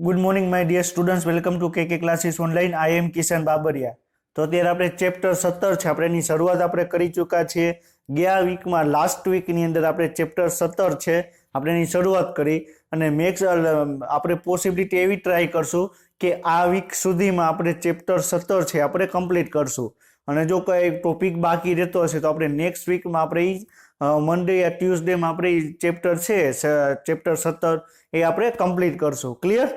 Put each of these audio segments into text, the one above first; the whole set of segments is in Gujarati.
Good morning my dear students, welcome to K classes online. I am Kishan Babariya. તો અત્યારે આપણે ચેપ્ટર 17 છે, આપણે એની શરૂઆત આપણે કરી ચૂક્યા છીએ. ગયા વીકમાં લાસ્ટ વીકની અંદર આપણે ચેપ્ટર 17 છે આપણે એની શરૂઆત કરી અને મેક્સ આપણે પોસિબિલિટી એવી ટ્રાય કરશું કે આ વીક સુધીમાં આપણે ચેપ્ટર 17 છે આપણે કમ્પ્લીટ કરશું. અને જો કોઈ ટોપિક બાકી રહેતો હશે તો આપણે નેક્સ્ટ વીકમાં આપણે મંડે યા ટ્યુઝડેમાં આપણે ચેપ્ટર છે ચેપ્ટર 17 એ આપણે કમ્પ્લીટ કરશું. ક્લિયર?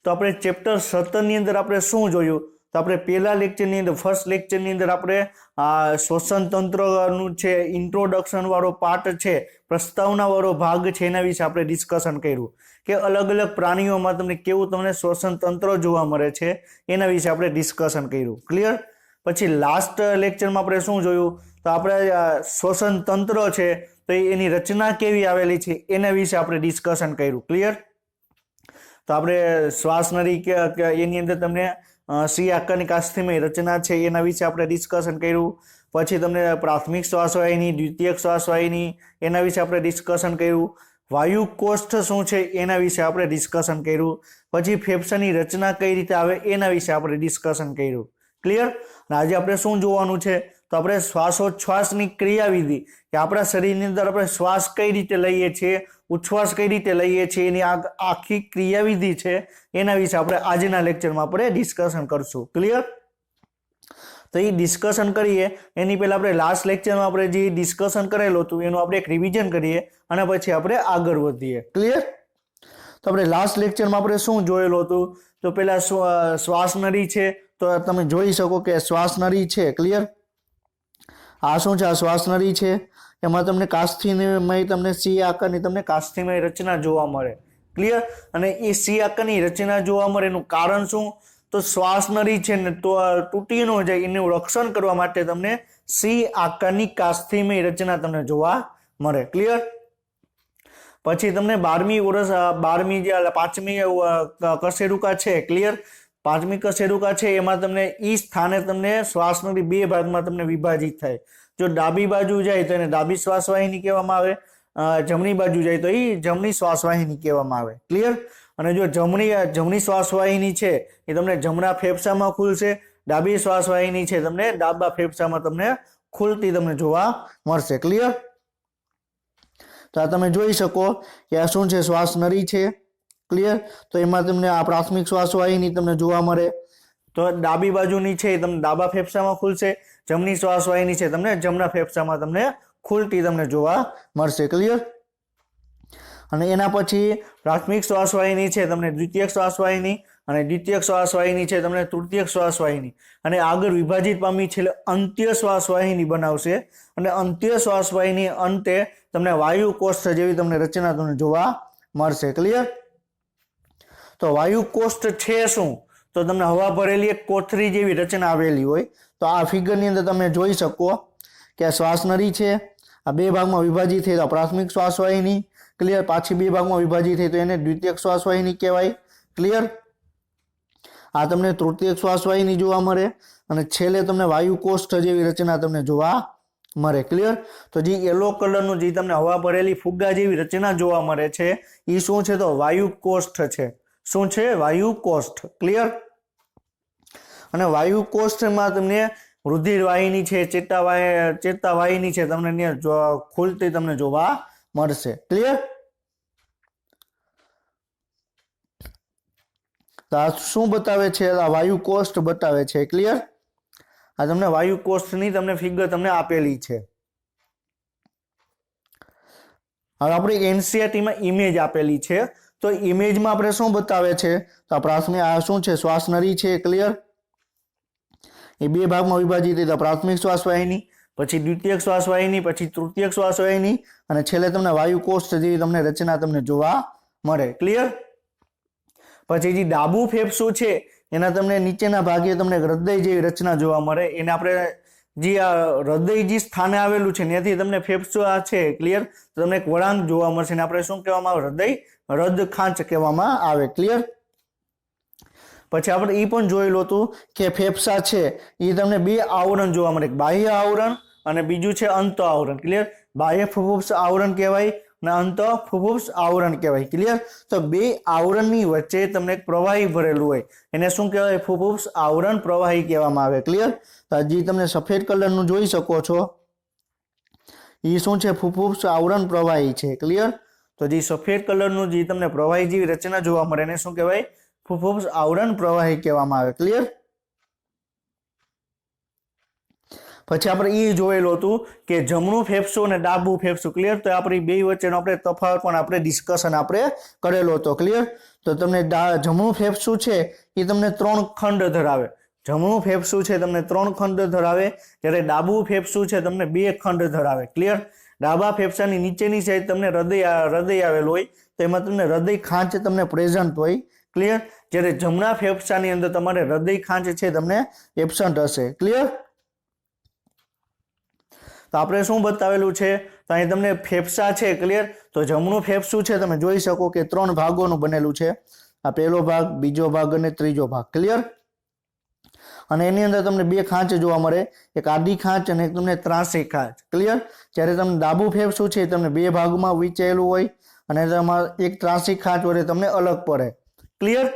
તો આપણે ચેપ્ટર 17 ની અંદર આપણે શું જોયું? તો આપણે પહેલા લેક્ચરની અંદર ફર્સ્ટ લેક્ચરની અંદર આપણે શ્વસન તંત્રનું છે ઇન્ટ્રોડક્શન વાળો પાર્ટ છે, પ્રસ્તાવના વાળો ભાગ છે, એના વિશે આપણે ડિસ્કશન કર્યું કે અલગ અલગ પ્રાણીઓમાં તમને કેવું તમને શ્વસન તંત્ર જોવા મળે છે એના વિશે આપણે ડિસ્કશન કર્યું. ક્લિયર? પછી લાસ્ટ લેક્ચરમાં આપણે શું જોયું? તો આપણે શ્વસન તંત્ર છે તો એની રચના કેવી આવેલી છે એના વિશે આપણે ડિસ્કશન કર્યું. ક્લિયર? તો આપણે શ્વાસ નળી કે એની અંદર તમને સી આકારની કાસ્થીમય રચના છે એના વિશે આપણે ડિસ્કશન કર્યું. પછી તમને પ્રાથમિક શ્વાસવાહિની, દ્વિતીયક શ્વાસવાહિની એના વિશે આપણે ડિસ્કશન કર્યું. વાયુ કોષ્ઠ શું છે એના વિશે આપણે ડિસ્કશન કર્યું. પછી ફેફસાની રચના કઈ રીતે આવે એના વિશે આપણે ડિસ્કશન કર્યું. ક્લિયર? આજે આપણે શું જોવાનું છે? તો આપણે શ્વાસોચ્છ્વાસની ક્રિયાવિધિ કે આપણા શરીરની અંદર આપણે શ્વાસ કઈ રીતે લઈએ છીએ, ઉચ્છ્વાસ કઈ રીતે લઈએ છીએ એની આખી ક્રિયાવિધિ છે એના વિશે આપણે આજના લેક્ચરમાં આપણે ડિસ્કશન કરશું. ક્લિયર? તો એ ડિસ્કશન કરીએ એની પહેલા આપણે લાસ્ટ લેક્ચરમાં આપણે જે ડિસ્કશન કરેલું હતું એનું આપણે એક રિવિઝન કરીએ અને પછી આપણે આગળ વધીએ. ક્લિયર? તો આપણે લાસ્ટ લેક્ચરમાં આપણે શું જોયેલું હતું? તો પહેલા શ્વાસ નળી છે તો તમે જોઈ શકો કે શ્વાસ નળી છે. ક્લિયર? આ શું છે? આ શ્વાસ નળી છે. એમાં તમને કાસ્થીમય તમને સી આકારની તમને કાસ્થીમય રચના જોવા મળે. ક્લિયર? અને એ સી આકારની રચના જોવા મળે એનું કારણ શું? તો શ્વાસ નળી છે ને તો તૂટી ન જાય એનું રક્ષણ કરવા માટે તમને સી આકારની કાસ્થીમય રચના તમને જોવા મળે. ક્લિયર? પછી તમને 12મી જે 5મી કશેરુકા છે. ક્લિયર? 5મી કશેરુકા છે એમાં તમને ઈ સ્થાને તમને શ્વાસ નળી બે ભાગમાં તમને વિભાજિત થાય. જો ડાબી બાજુ જાય તો એને ડાબી શ્વાસવાહિની કહેવામાં આવે, જમણી બાજુ જાય તો એ જમણી શ્વાસવાહિની કહેવામાં આવે. ક્લિયર? અને જો જમણી શ્વાસવાહિની છે એ તમને જમણા ફેફસામાં ખુલશે, ડાબી શ્વાસવાહિની છે તમને ડાબા ફેફસામાં તમને ખુલતી તમને જોવા મળશે. ક્લિયર? તો આ તમે જોઈ શકો કે આ શું છે? શ્વાસ નળી છે. ક્લિયર? તો એમાં તમને આ પ્રાથમિક શ્વાસવાહિની તમને જોવા મળે. તો ડાબી બાજુની છે તમને ડાબા ફેફસામાં ખુલશે, જમણી શ્વાસવાહિની છે તમને જમણા ફેફસામાં તમને ખુલતી તમને જોવા મળશે. ક્લિયર? અને એના પછી પ્રાથમિક શ્વાસવાહિની છે તમને દ્વિતીયક શ્વાસવાહિની અને દ્વિતીયક શ્વાસવાહિની છે તમને તૃતીયક શ્વાસવાહિની અને આગળ વિભાજિત પામી છે અંત્ય શ્વાસવાહિની બનાવશે અને અંત્ય શ્વાસવાહિની અંતે તમને વાયુ કોષ્ઠ જેવી તમને રચના તમને જોવા મળશે. ક્લિયર? તો વાયુ કોષ્ઠ છે શું? તો તમને હવા ભરેલી એક કોથળી જેવી રચના આવેલી હોય. તો આ ફિગરની અંદર તમે જોઈ શકો કે આ શ્વાસ નળી છે, આ બે ભાગમાં વિભાજિત થઈ તો પ્રાથમિક શ્વાસવાહિની. ક્લિયર? પાછી બે ભાગમાં વિભાજિત થઈ તો એને દ્વિતીયક શ્વાસવાહિની કહેવાય. ક્લિયર? આ તમને તૃતીયક શ્વાસવાહિની જોવા મળે અને છેલ્લે તમને વાયુ કોષ્ઠ જેવી રચના તમને જોવા મળે. ક્લિયર? તો જે યલો કલરનું જે તમને હવા ભરેલી ફુગ્ગા જેવી રચના જોવા મળે છે એ શું છે? તો વાયુ કોષ્ઠ છે. શું છે? વાયુ કોષ્ઠ. ક્લિયર? અને વાયુ કોષ્ઠમાં તમને રુધિર વાહિની છે, ચેતા વાહિની છે તમને ખુલતી તમને જોવા મળશે. ક્લિયર? તો આ શું બતાવે છે? આ વાયુ કોષ્ઠ બતાવે છે. ક્લિયર? આ તમને વાયુ કોષ્ઠની તમને ફિગર તમને આપેલી છે. હવે આપણે એનસીઈઆરટીમાં ઇમેજ આપેલી છે તો ઇમેજમાં આપણે શું બતાવે છે? તો આ પ્રાથમિક આ શું છે? શ્વાસ નળી છે. ક્લિયર? એ બે ભાગમાં વિભાજિત થઈ તો પ્રાથમિક શ્વાસવાહિની, પછી દ્વિતીયક શ્વાસવાહિની, પછી તૃતીયક શ્વાસવાહિની અને છેલ્લે તમને વાયુ કોષ્ઠ જેવી તમને રચના તમને જોવા મળે. ક્લિયર? પછી જે ડાબુ ફેફસું છે એના તમને નીચેના ભાગે તમને હૃદય જેવી રચના જોવા મળે. એને આપણે જે આ હૃદય જે સ્થાને આવેલું છે ત્યાંથી તમને ફેફસું આ છે. ક્લિયર? તો તમને એક વળાંક જોવા મળશે ને આપણે શું કહેવામાં આવે? હૃદ ખાંચ કહેવામાં આવે. ક્લિયર? પછી આપણે એ પણ જોયેલું હતું કે ફેફસા છે એ તમને બે આવરણ જોવા મળે, બાહ્ય આવરણ અને બીજું છે અંત આવરણ. ક્લિયર? બાહ્ય ફેફસા આવરણ કહેવાય અને અંત ફુફુસ આવરણ કહેવાય. ક્લિયર? તો બે આવરણની વચ્ચે તમને એક પ્રવાહી ભરેલું હોય એને શું કહેવાય? ફુફુસ આવરણ પ્રવાહી કહેવામાં આવે. ક્લિયર? તો હજી તમને સફેદ કલરનું જોઈ શકો છો એ શું છે? ફુફુસ આવરણ પ્રવાહી છે. ક્લિયર? તો જે સફેદ કલરનું જે તમને પ્રવાહી જેવી રચના જોવા મળે એને શું કહેવાય? ફુફુસ આવરણ પ્રવાહી કહેવામાં આવે. ક્લિયર? પછી આપણે એ જોયેલું હતું કે જમણું ફેફસું અને ડાબું ફેફસું. ક્લિયર? તો આપણી બે વચ્ચેનો આપણે તફાવત પણ આપણે ડિસ્કશન આપણે કરેલો હતો. ક્લિયર? તો તમને જમણું ફેફસું છે એ તમને 3 ખંડ ધરાવે. જમણું ફેફસું છે તમને 3 ખંડ ધરાવે, જ્યારે ડાબું ફેફસું છે તમને 2 ખંડ ધરાવે. ક્લિયર? ડાબા ફેફસાની નીચેની સાઈડ તમને હૃદય આવેલું હોય તો એમાં તમને હૃદય ખાંચ તમને પ્રેઝન્ટ હોય. ક્લિયર? જ્યારે જમણા ફેફસાની અંદર તમારે હૃદય ખાંચ છે તમને એબસન્ટ હશે. ક્લિયર? તો આપણે શું બતાવેલું છે? તો અહીં તમને ફેફસા છે. ક્લિયર? તો જમણું ફેફસું છે તમે જોઈ શકો કે 3 ભાગોનું બનેલું છે. આ પહેલો ભાગ, બીજો ભાગ અને ત્રીજો ભાગ. ક્લિયર? અને એની અંદર તમને 2 ખાંચ જોવા મળે, એક આડી ખાંચ અને એક તમને ત્રાંસી ખાંચ. ક્લિયર? જ્યારે તમને ડાબું ફેફસું છે તમને 2 ભાગમાં વહેંચાયેલું હોય અને તમારે એક ત્રાંસી ખાંચ વડે તમને અલગ પડે. ક્લિયર?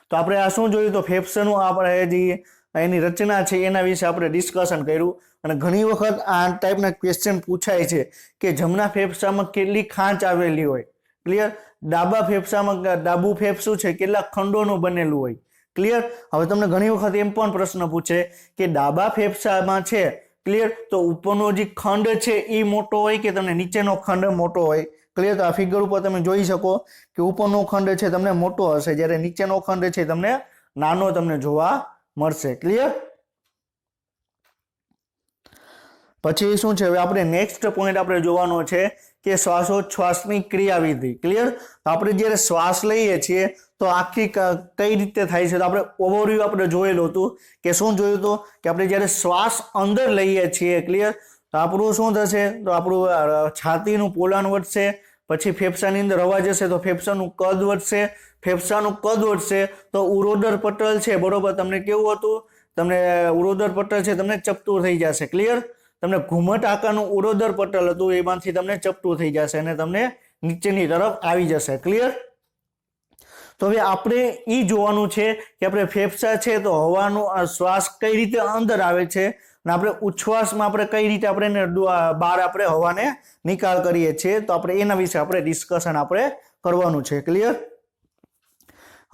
તો આપણે આ શું જોયું? તો ફેફસાનું આપણે જે એની રચના છે એના વિશે આપણે ડિસ્કશન કર્યું. અને ઘણી વખત આ ટાઈપના ક્વેશ્ચન પૂછાય છે કે જમણા ફેફસામાં કેટલી ખાંચ આવેલી હોય. ક્લિયર? ડાબા ફેફસામાં ડાબું ફેફસું છે કેટલા ખંડોનું બનેલું હોય. ક્લિયર? હવે તમને ઘણી વખત એમ પણ પ્રશ્ન પૂછે કે ડાબા ફેફસામાં છે. ક્લિયર? તો ઉપરનો જે ખંડ છે એ મોટો હોય કે તમને નીચેનો ખંડ મોટો હોય. ક્લિયર? તો આ ફિગર ઉપર તમે જોઈ શકો કે ઉપરનો ખંડ છે તમને મોટો હશે, જ્યારે નીચેનો ખંડ છે તમને નાનો તમને જોવા મળશે. ક્લિયર? પછી શું છે? હવે આપણે નેક્સ્ટ પોઈન્ટ આપણે જોવાનો છે કે શ્વાસોચ્છ્વાસની ક્રિયાવિધિ. ક્લિયર? તો આપણે જ્યારે શ્વાસ લઈએ છીએ તો આખી કઈ રીતે થાય છે? તો આપણે ઓવરવ્યુ આપણે જોયેલું હતું કે શું જોયું હતું કે આપણે જ્યારે શ્વાસ અંદર લઈએ છીએ. ક્લિયર? તો આપણું શું થશે? તો આપણું છાતીનું પોલાણ વધશે, પછી ફેફસાની અંદર હવા જશે તો ફેફસાનું કદ વધશે, ફેફસાનું કદ વધશે તો ઉરોદર પટલ છે બરોબર તમને કેવું હતું? તમને ઉરોદર પટલ છે તમને ચપટું થઈ જશે. ક્લિયર? તમને ઘુમટ આકારનું ઉરોદર પટલ હતું એમાંથી તમને ચપટું થઈ જશે અને તમને નીચેની તરફ આવી જશે. ક્લિયર? તો હવે આપણે એ જોવાનું છે કે આપણે ફેફસા છે તો હવાનો શ્વાસ કઈ રીતે અંદર આવે છે અને આપણે ઉચ્છ્વાસમાં આપણે કઈ રીતે આપણે બહાર આપણે હવાને નિકાલ કરીએ છીએ. તો આપણે એના વિશે આપણે ડિસ્કશન આપણે કરવાનું છે. ક્લિયર?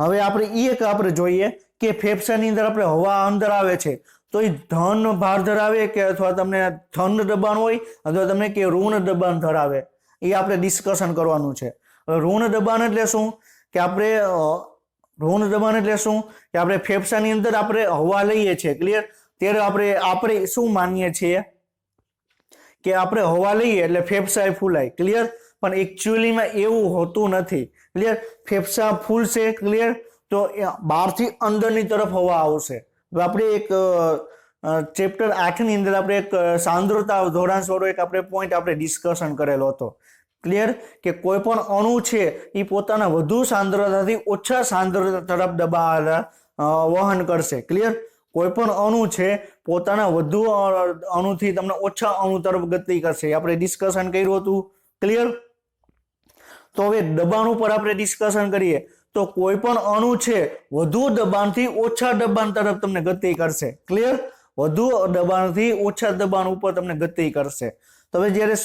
હવે આપણે એક આપણે જોઈએ કે ફેફસાની અંદર આપણે હવા અંદર આવે છે તો એ ધન ભાર ધરાવે કે અથવા તમને ધન દબાણ હોય અથવા તમને કે ઋણ દબાણ ધરાવે એ આપણે ડિસ્કશન કરવાનું છે. ઋણ દબાણ એટલે શું? કે આપણે ઋણ દબાણ એટલે શું કે આપણે ફેફસાની અંદર આપણે હવા લઈએ છીએ. ક્લિયર? ત્યારે આપણે શું માનીએ છીએ કે આપણે હવા લઈએ એટલે ફેફસા ફૂલાય. ક્લિયર? પણ એકચ્યુઅલીમાં એવું હોતું નથી. ક્લિયર? ફેફસા ફૂલશે. ક્લિયર? તો બહારથી અંદરની તરફ હવા આવશે. આપણે એક ચેપ્ટર 8 ની અંદર આપણે એક સાંદ્રતા ધોરણ વાળો એક આપણે પોઈન્ટ આપણે ડિસ્કશન કરેલો હતો. ક્લિયર? કે કોઈ પણ અણુ છે એ પોતાના વધુ સાંદ્રતાથી ઓછા સાંદ્રતા તરફ વહન કરશે. ક્લિયર? કોઈ પણ અણુ છે પોતાના વધુ અણુથી તમને ઓછા અણુ તરફ ગતિ કરશે. આપણે ડિસ્કશન કર્યું હતું. ક્લિયર? તો હવે દબાણ ઉપર આપણે ડિસ્કશન કરીએ તો કોઈ પણ અણુ છે વધુ દબાણથી ઓછા દબાણ તરફ તમને ગતિ કરશે. ક્લિયર? વધુ દબાણથી ઓછા દબાણ ઉપર તમને ગતિ કરશે. તો હવે જ્યારે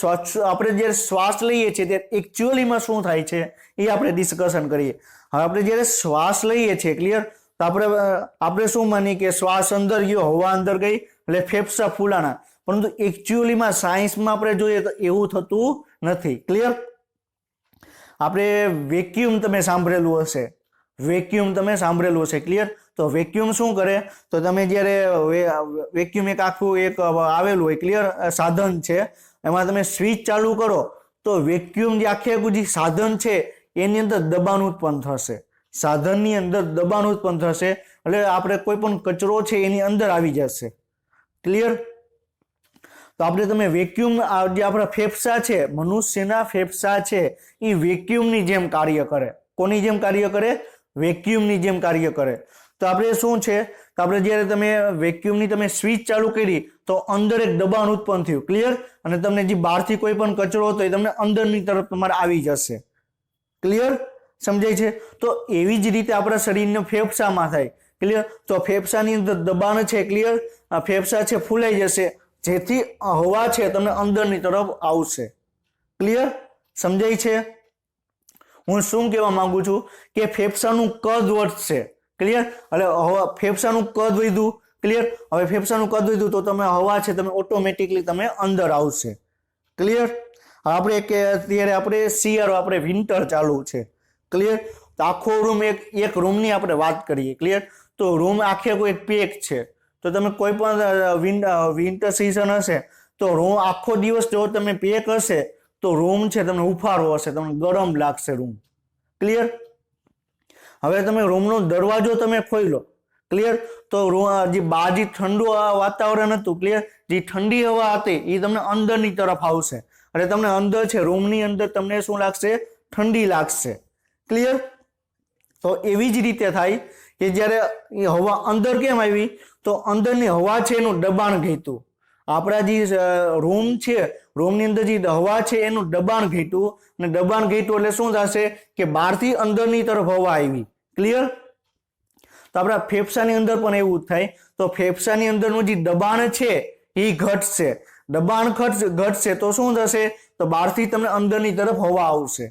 શ્વાસ લઈએ છીએ ત્યારે એકચ્યુઅલીમાં શું થાય છે એ આપણે ડિસ્કશન કરીએ. હવે આપણે જ્યારે શ્વાસ લઈએ છીએ. ક્લિયર? તો આપણે શું માનીએ કે શ્વાસ અંદર ગયો, હવા અંદર ગઈ એટલે ફેફસા ફૂલાણા, પરંતુ એકચ્યુઅલીમાં સાયન્સમાં આપણે જોઈએ તો એવું થતું નથી. ક્લિયર? આપણે વેક્યુમ તમે સાંભળેલું હશે. વેક્યુમ તમે સાંભળેલું હશે. ક્લિયર? તો વેક્યુમ શું કરે? તો તમે જ્યારે વેક્યુમ એક આખું એક આવેલું હોય. ક્લિયર? સાધન છે, એમાં તમે સ્વિચ ચાલુ કરો તો વેક્યુમ જે આખું જે સાધન છે એની અંદર દબાણ ઉત્પન્ન થશે. સાધનની અંદર દબાણ ઉત્પન્ન થશે એટલે આપણે કોઈ પણ કચરો છે એની અંદર આવી જશે. ક્લિયર? તો આપણે તમે વેક્યુમ જે આપણા ફેફસા છે, મનુષ્યના ફેફસા છે એ વેક્યુમની જેમ કાર્ય કરે. કોની જેમ કાર્ય કરે? વેક્યુમની જેમ કાર્ય કરે. તો આપણે શું છે તો આપણે જ્યારે તમે વેક્યુમની તમે સ્વિચ ચાલુ કરી તો અંદર એક દબાણ ઉત્પન્ન થયું, ક્લિયર, અને તમને જે બહારથી કોઈ પણ કચરો હતો એ તમને અંદરની તરફ તમારે આવી જશે, ક્લિયર, સમજાય છે? તો એવી જ રીતે આપણા શરીરના ફેફસામાં થાય, ક્લિયર, તો ફેફસાની અંદર દબાણ છે, ક્લિયર, આ ફેફસા છે ફૂલાઈ જશે, જેથી હવા છે તમને અંદરની તરફ આવશે, ક્લિયર, સમજાય છે? હું શું કહેવા માંગુ છું કે ફેફસાનું કદ વધશે, ક્લિયર, એટલે ફેફસાનું કદ વધ્યું, ક્લિયર, હવે ફેફસાનું કદ વધ્યું તો તમે હવા છે તમે ઓટોમેટિકલી તમે અંદર આવશે, ક્લિયર. આપણે કે અત્યારે આપણે શિયાળો આપણે વિન્ટર ચાલુ છે, ક્લિયર, તો આખો રૂમ એક રૂમની આપણે વાત કરીએ, ક્લિયર, તો રૂમ આખે કોઈ પેક છે, તો તમે કોઈ પણ વિન્ટર સિઝન હશે તો રૂમ આખો દિવસ જો તમે પેક હશે તો રૂમ છે તમને ઉફાળો હશે, તમને ગરમ લાગશે રૂમ, ક્લિયર. હવે તમે રૂમનો દરવાજો તમે ખોલો, ક્લિયર, તો જે બહાર જે ઠંડુ વાતાવરણ હતું, ક્લિયર, જે ઠંડી હવા હતી એ તમને અંદરની તરફ આવશે, એટલે તમને અંદર છે રૂમની અંદર તમને શું લાગશે? ઠંડી લાગશે, ક્લિયર. તો એવી જ રીતે થાય કે જ્યારે હવા અંદર કેમ આવી? તો અંદરની હવા છે એનું દબાણ ઘટ્યું, આપણા જે રૂમ છે રૂમની અંદર જે હવા છે એનું દબાણ ઘટ્યું, અને દબાણ ઘટ્યું એટલે શું થશે કે બહારથી અંદરની તરફ હવા આવી, ક્લિયર. તો આપણા ફેફસાની અંદર પણ એવું જ થાય, તો ફેફસાની અંદરનું જે દબાણ છે એ ઘટશે, દબાણ ઘટશે તો શું થશે? તો બહારથી તમને અંદરની તરફ હવા આવશે,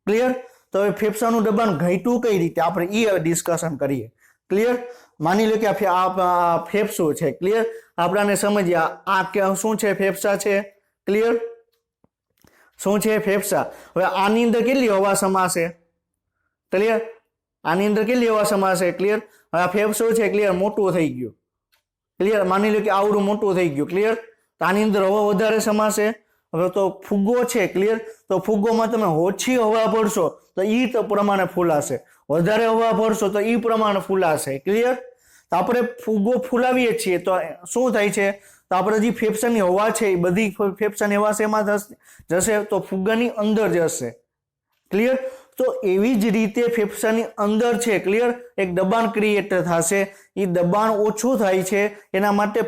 ક્લિયર. તો હવે ફેફસાનું દબાણ ઘટ્યું કઈ રીતે આપણે એ ડિસ્કશન કરીએ, ક્લિયર. માની લો કે આ ફેફસું છે, ક્લિયર, આપણાને સમજીએ આ શું છે? ફેફસા છે, ક્લિયર, શું છે? ફેફસા. હવે આની અંદર કેટલી હવા સમાશે? ક્લિયર, આની અંદર કેટલી હવા સમાશે? ક્લિયર. હવે આ ફેફસું છે, ક્લિયર, મોટું થઈ ગયું, ક્લિયર, માની લો કે આવડું મોટું થઈ ગયું, ક્લિયર, તો આની અંદર હવા વધારે સમાશે. હવે તો ફુગ્ગો છે, ક્લિયર, તો ફુગ્ગોમાં તમે ઓછી હવા ભરશો તો એ પ્રમાણે ફૂલાશે, વધારે હવા ભરશો તો એ પ્રમાણે ફૂલાશે, ક્લિયર. તો આપણે ફુગ્ગો ફૂલાવીએ છીએ તો શું થાય છે? તો આપણે જે ફેફસાની હવા છે એ બધી ફેફસાની હવા શેમાં જશે? તો ફુગ્ગાની અંદર જશે, ક્લિયર. તો એવી જ રીતે ફેફસાની અંદર છે, ક્લિયર, એક દબાણ ક્રિએટ થશે, એ દબાણ ઓછું થાય છે એના માટે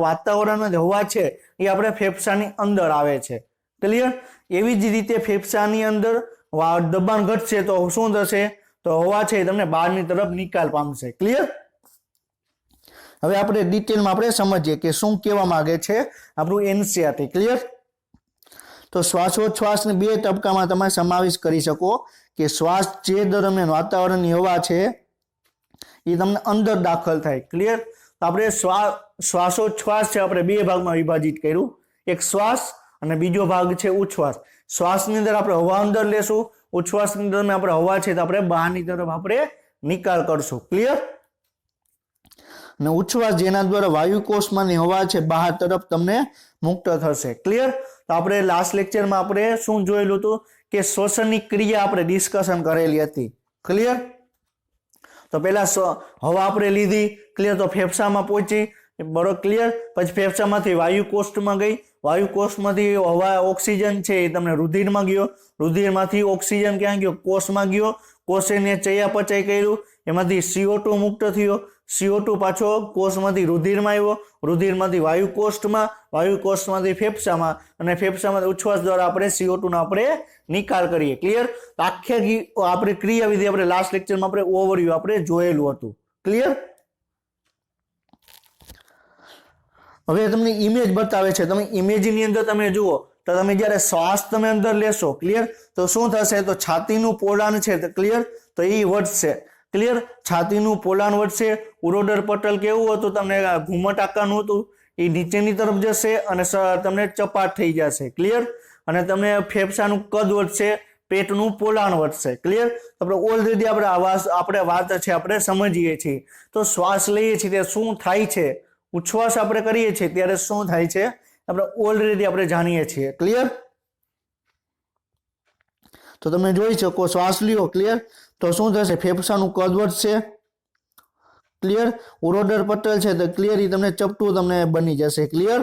વાતાવરણ હવા છે એ આપણે ફેફસાની અંદર આવે છે, ક્લિયર. એવી જ રીતે ફેફસાની અંદર દબાણ ઘટશે તો શું થશે? તો હવા છે તમને બહારની તરફ નિકાલ પામશે, ક્લિયર. હવે આપણે ડિટેલમાં આપણે સમજીએ કે શું કહેવા માંગે છે આપણું એનસીઆરટી, ક્લિયર. તો શ્વાસોચ્છ્વાસને બે તબક્કામાં તમે સમાવેશ કરી શકો કે શ્વાસ જે દરમિયાન વાતાવરણની હવા છે એ તમને અંદર દાખલ થાય, ક્લિયર. તો આપણે શ્વાસોચ્છ્વાસ છે આપણે બે ભાગમાં વિભાજિત કર્યું, એક શ્વાસ અને બીજો ભાગ છે ઉચ્છ્વાસ. શ્વાસની અંદર આપણે હવા અંદર લેશું, ઉચ્છ્વાસની અંદર આપણે હવા છે તો આપણે બહારની તરફ આપણે નિકાલ કરશું, ક્લિયર. અને ઉચ્છ્વાસ જેના દ્વારા વાયુકોષમાંની હવા છે બહાર તરફ તમને મુક્ત થશે, ક્લિયર. તો આપણે લાસ્ટ લેક્ચરમાં આપણે શું જોયેલું હતું કે શ્વસનની ક્રિયા આપણે ડિસ્કશન કરેલી હતી, ક્લિયર. તો પહેલા હવા આપણે લીધી, ક્લિયર, તો ફેફસામાં પહોંચી, બરોબર, ક્લિયર. પછી ફેફસામાંથી વાયુકોષમાં ગઈ, વાયુકોષમાંથી હવા ઓક્સિજન છે એ તમને રુધિરમાં ગયો, રુધિરમાંથી ઓક્સિજન ક્યાં ગયો? કોષમાં ગયો, કોષને ચયાપચય કર્યું, એમાંથી CO2 મુક્ત થયો, CO2 પાછો કોષમાંથી રુધિરમાં આવ્યો, રુધિરમાંથી વાયુકોષમાં, વાયુકોષમાંથી ફેફસામાં, અને ફેફસામાંથી ઉચ્છ્વાસ દ્વારા આપણે CO2 નો આપણે નિકાલ કરીએ, ક્લિયર. આખી આપણે ક્રિયાવિધિ આપણે લાસ્ટ લેક્ચરમાં આપણે ઓવરવ્યુ આપણે જોયેલું હતું, ક્લિયર. હવે તમને ઇમેજ બતાવે છે, તમે ઇમેજની અંદર તમે જુઓ તો તમે જ્યારે શ્વાસ તમે અંદર લેશો, ક્લિયર, તો શું થશે? તો છાતીનું પોલાણ છે, ક્લિયર, તો એ વધશે, ક્લિયર. છાતીનું પોલાણ વધશે. ઉરોડર પટલ કેવું હતું? તમને ઘુમટ આકારનું હતું, એ નીચેની તરફ જશે અને તમને ચપાટ થઈ જશે, ક્લિયર. અને તમને ફેફસાનું કદ વધશે, પેટનું પોલાણ વધશે, ક્લિયર. આપણે ઓલરેડી આપણે વાત છે આપણે સમજીએ છીએ. તો શ્વાસ લઈએ છીએ ત્યારે શું થાય છે, ઉચ્છ્વાસ આપણે કરીએ છીએ ત્યારે શું થાય છે આપણે ઓલરેડી આપણે જાણીએ છીએ, ક્લિયર. તો તમે જોઈ શકો શ્વાસ લ્યો, ક્લિયર, તો શું થશે? ફેફસાનું કદ વધશે, ક્લિયર. ઉરોડર પટલ છે તો ક્લિયર તમને ચપટું તમને બની જશે, ક્લિયર.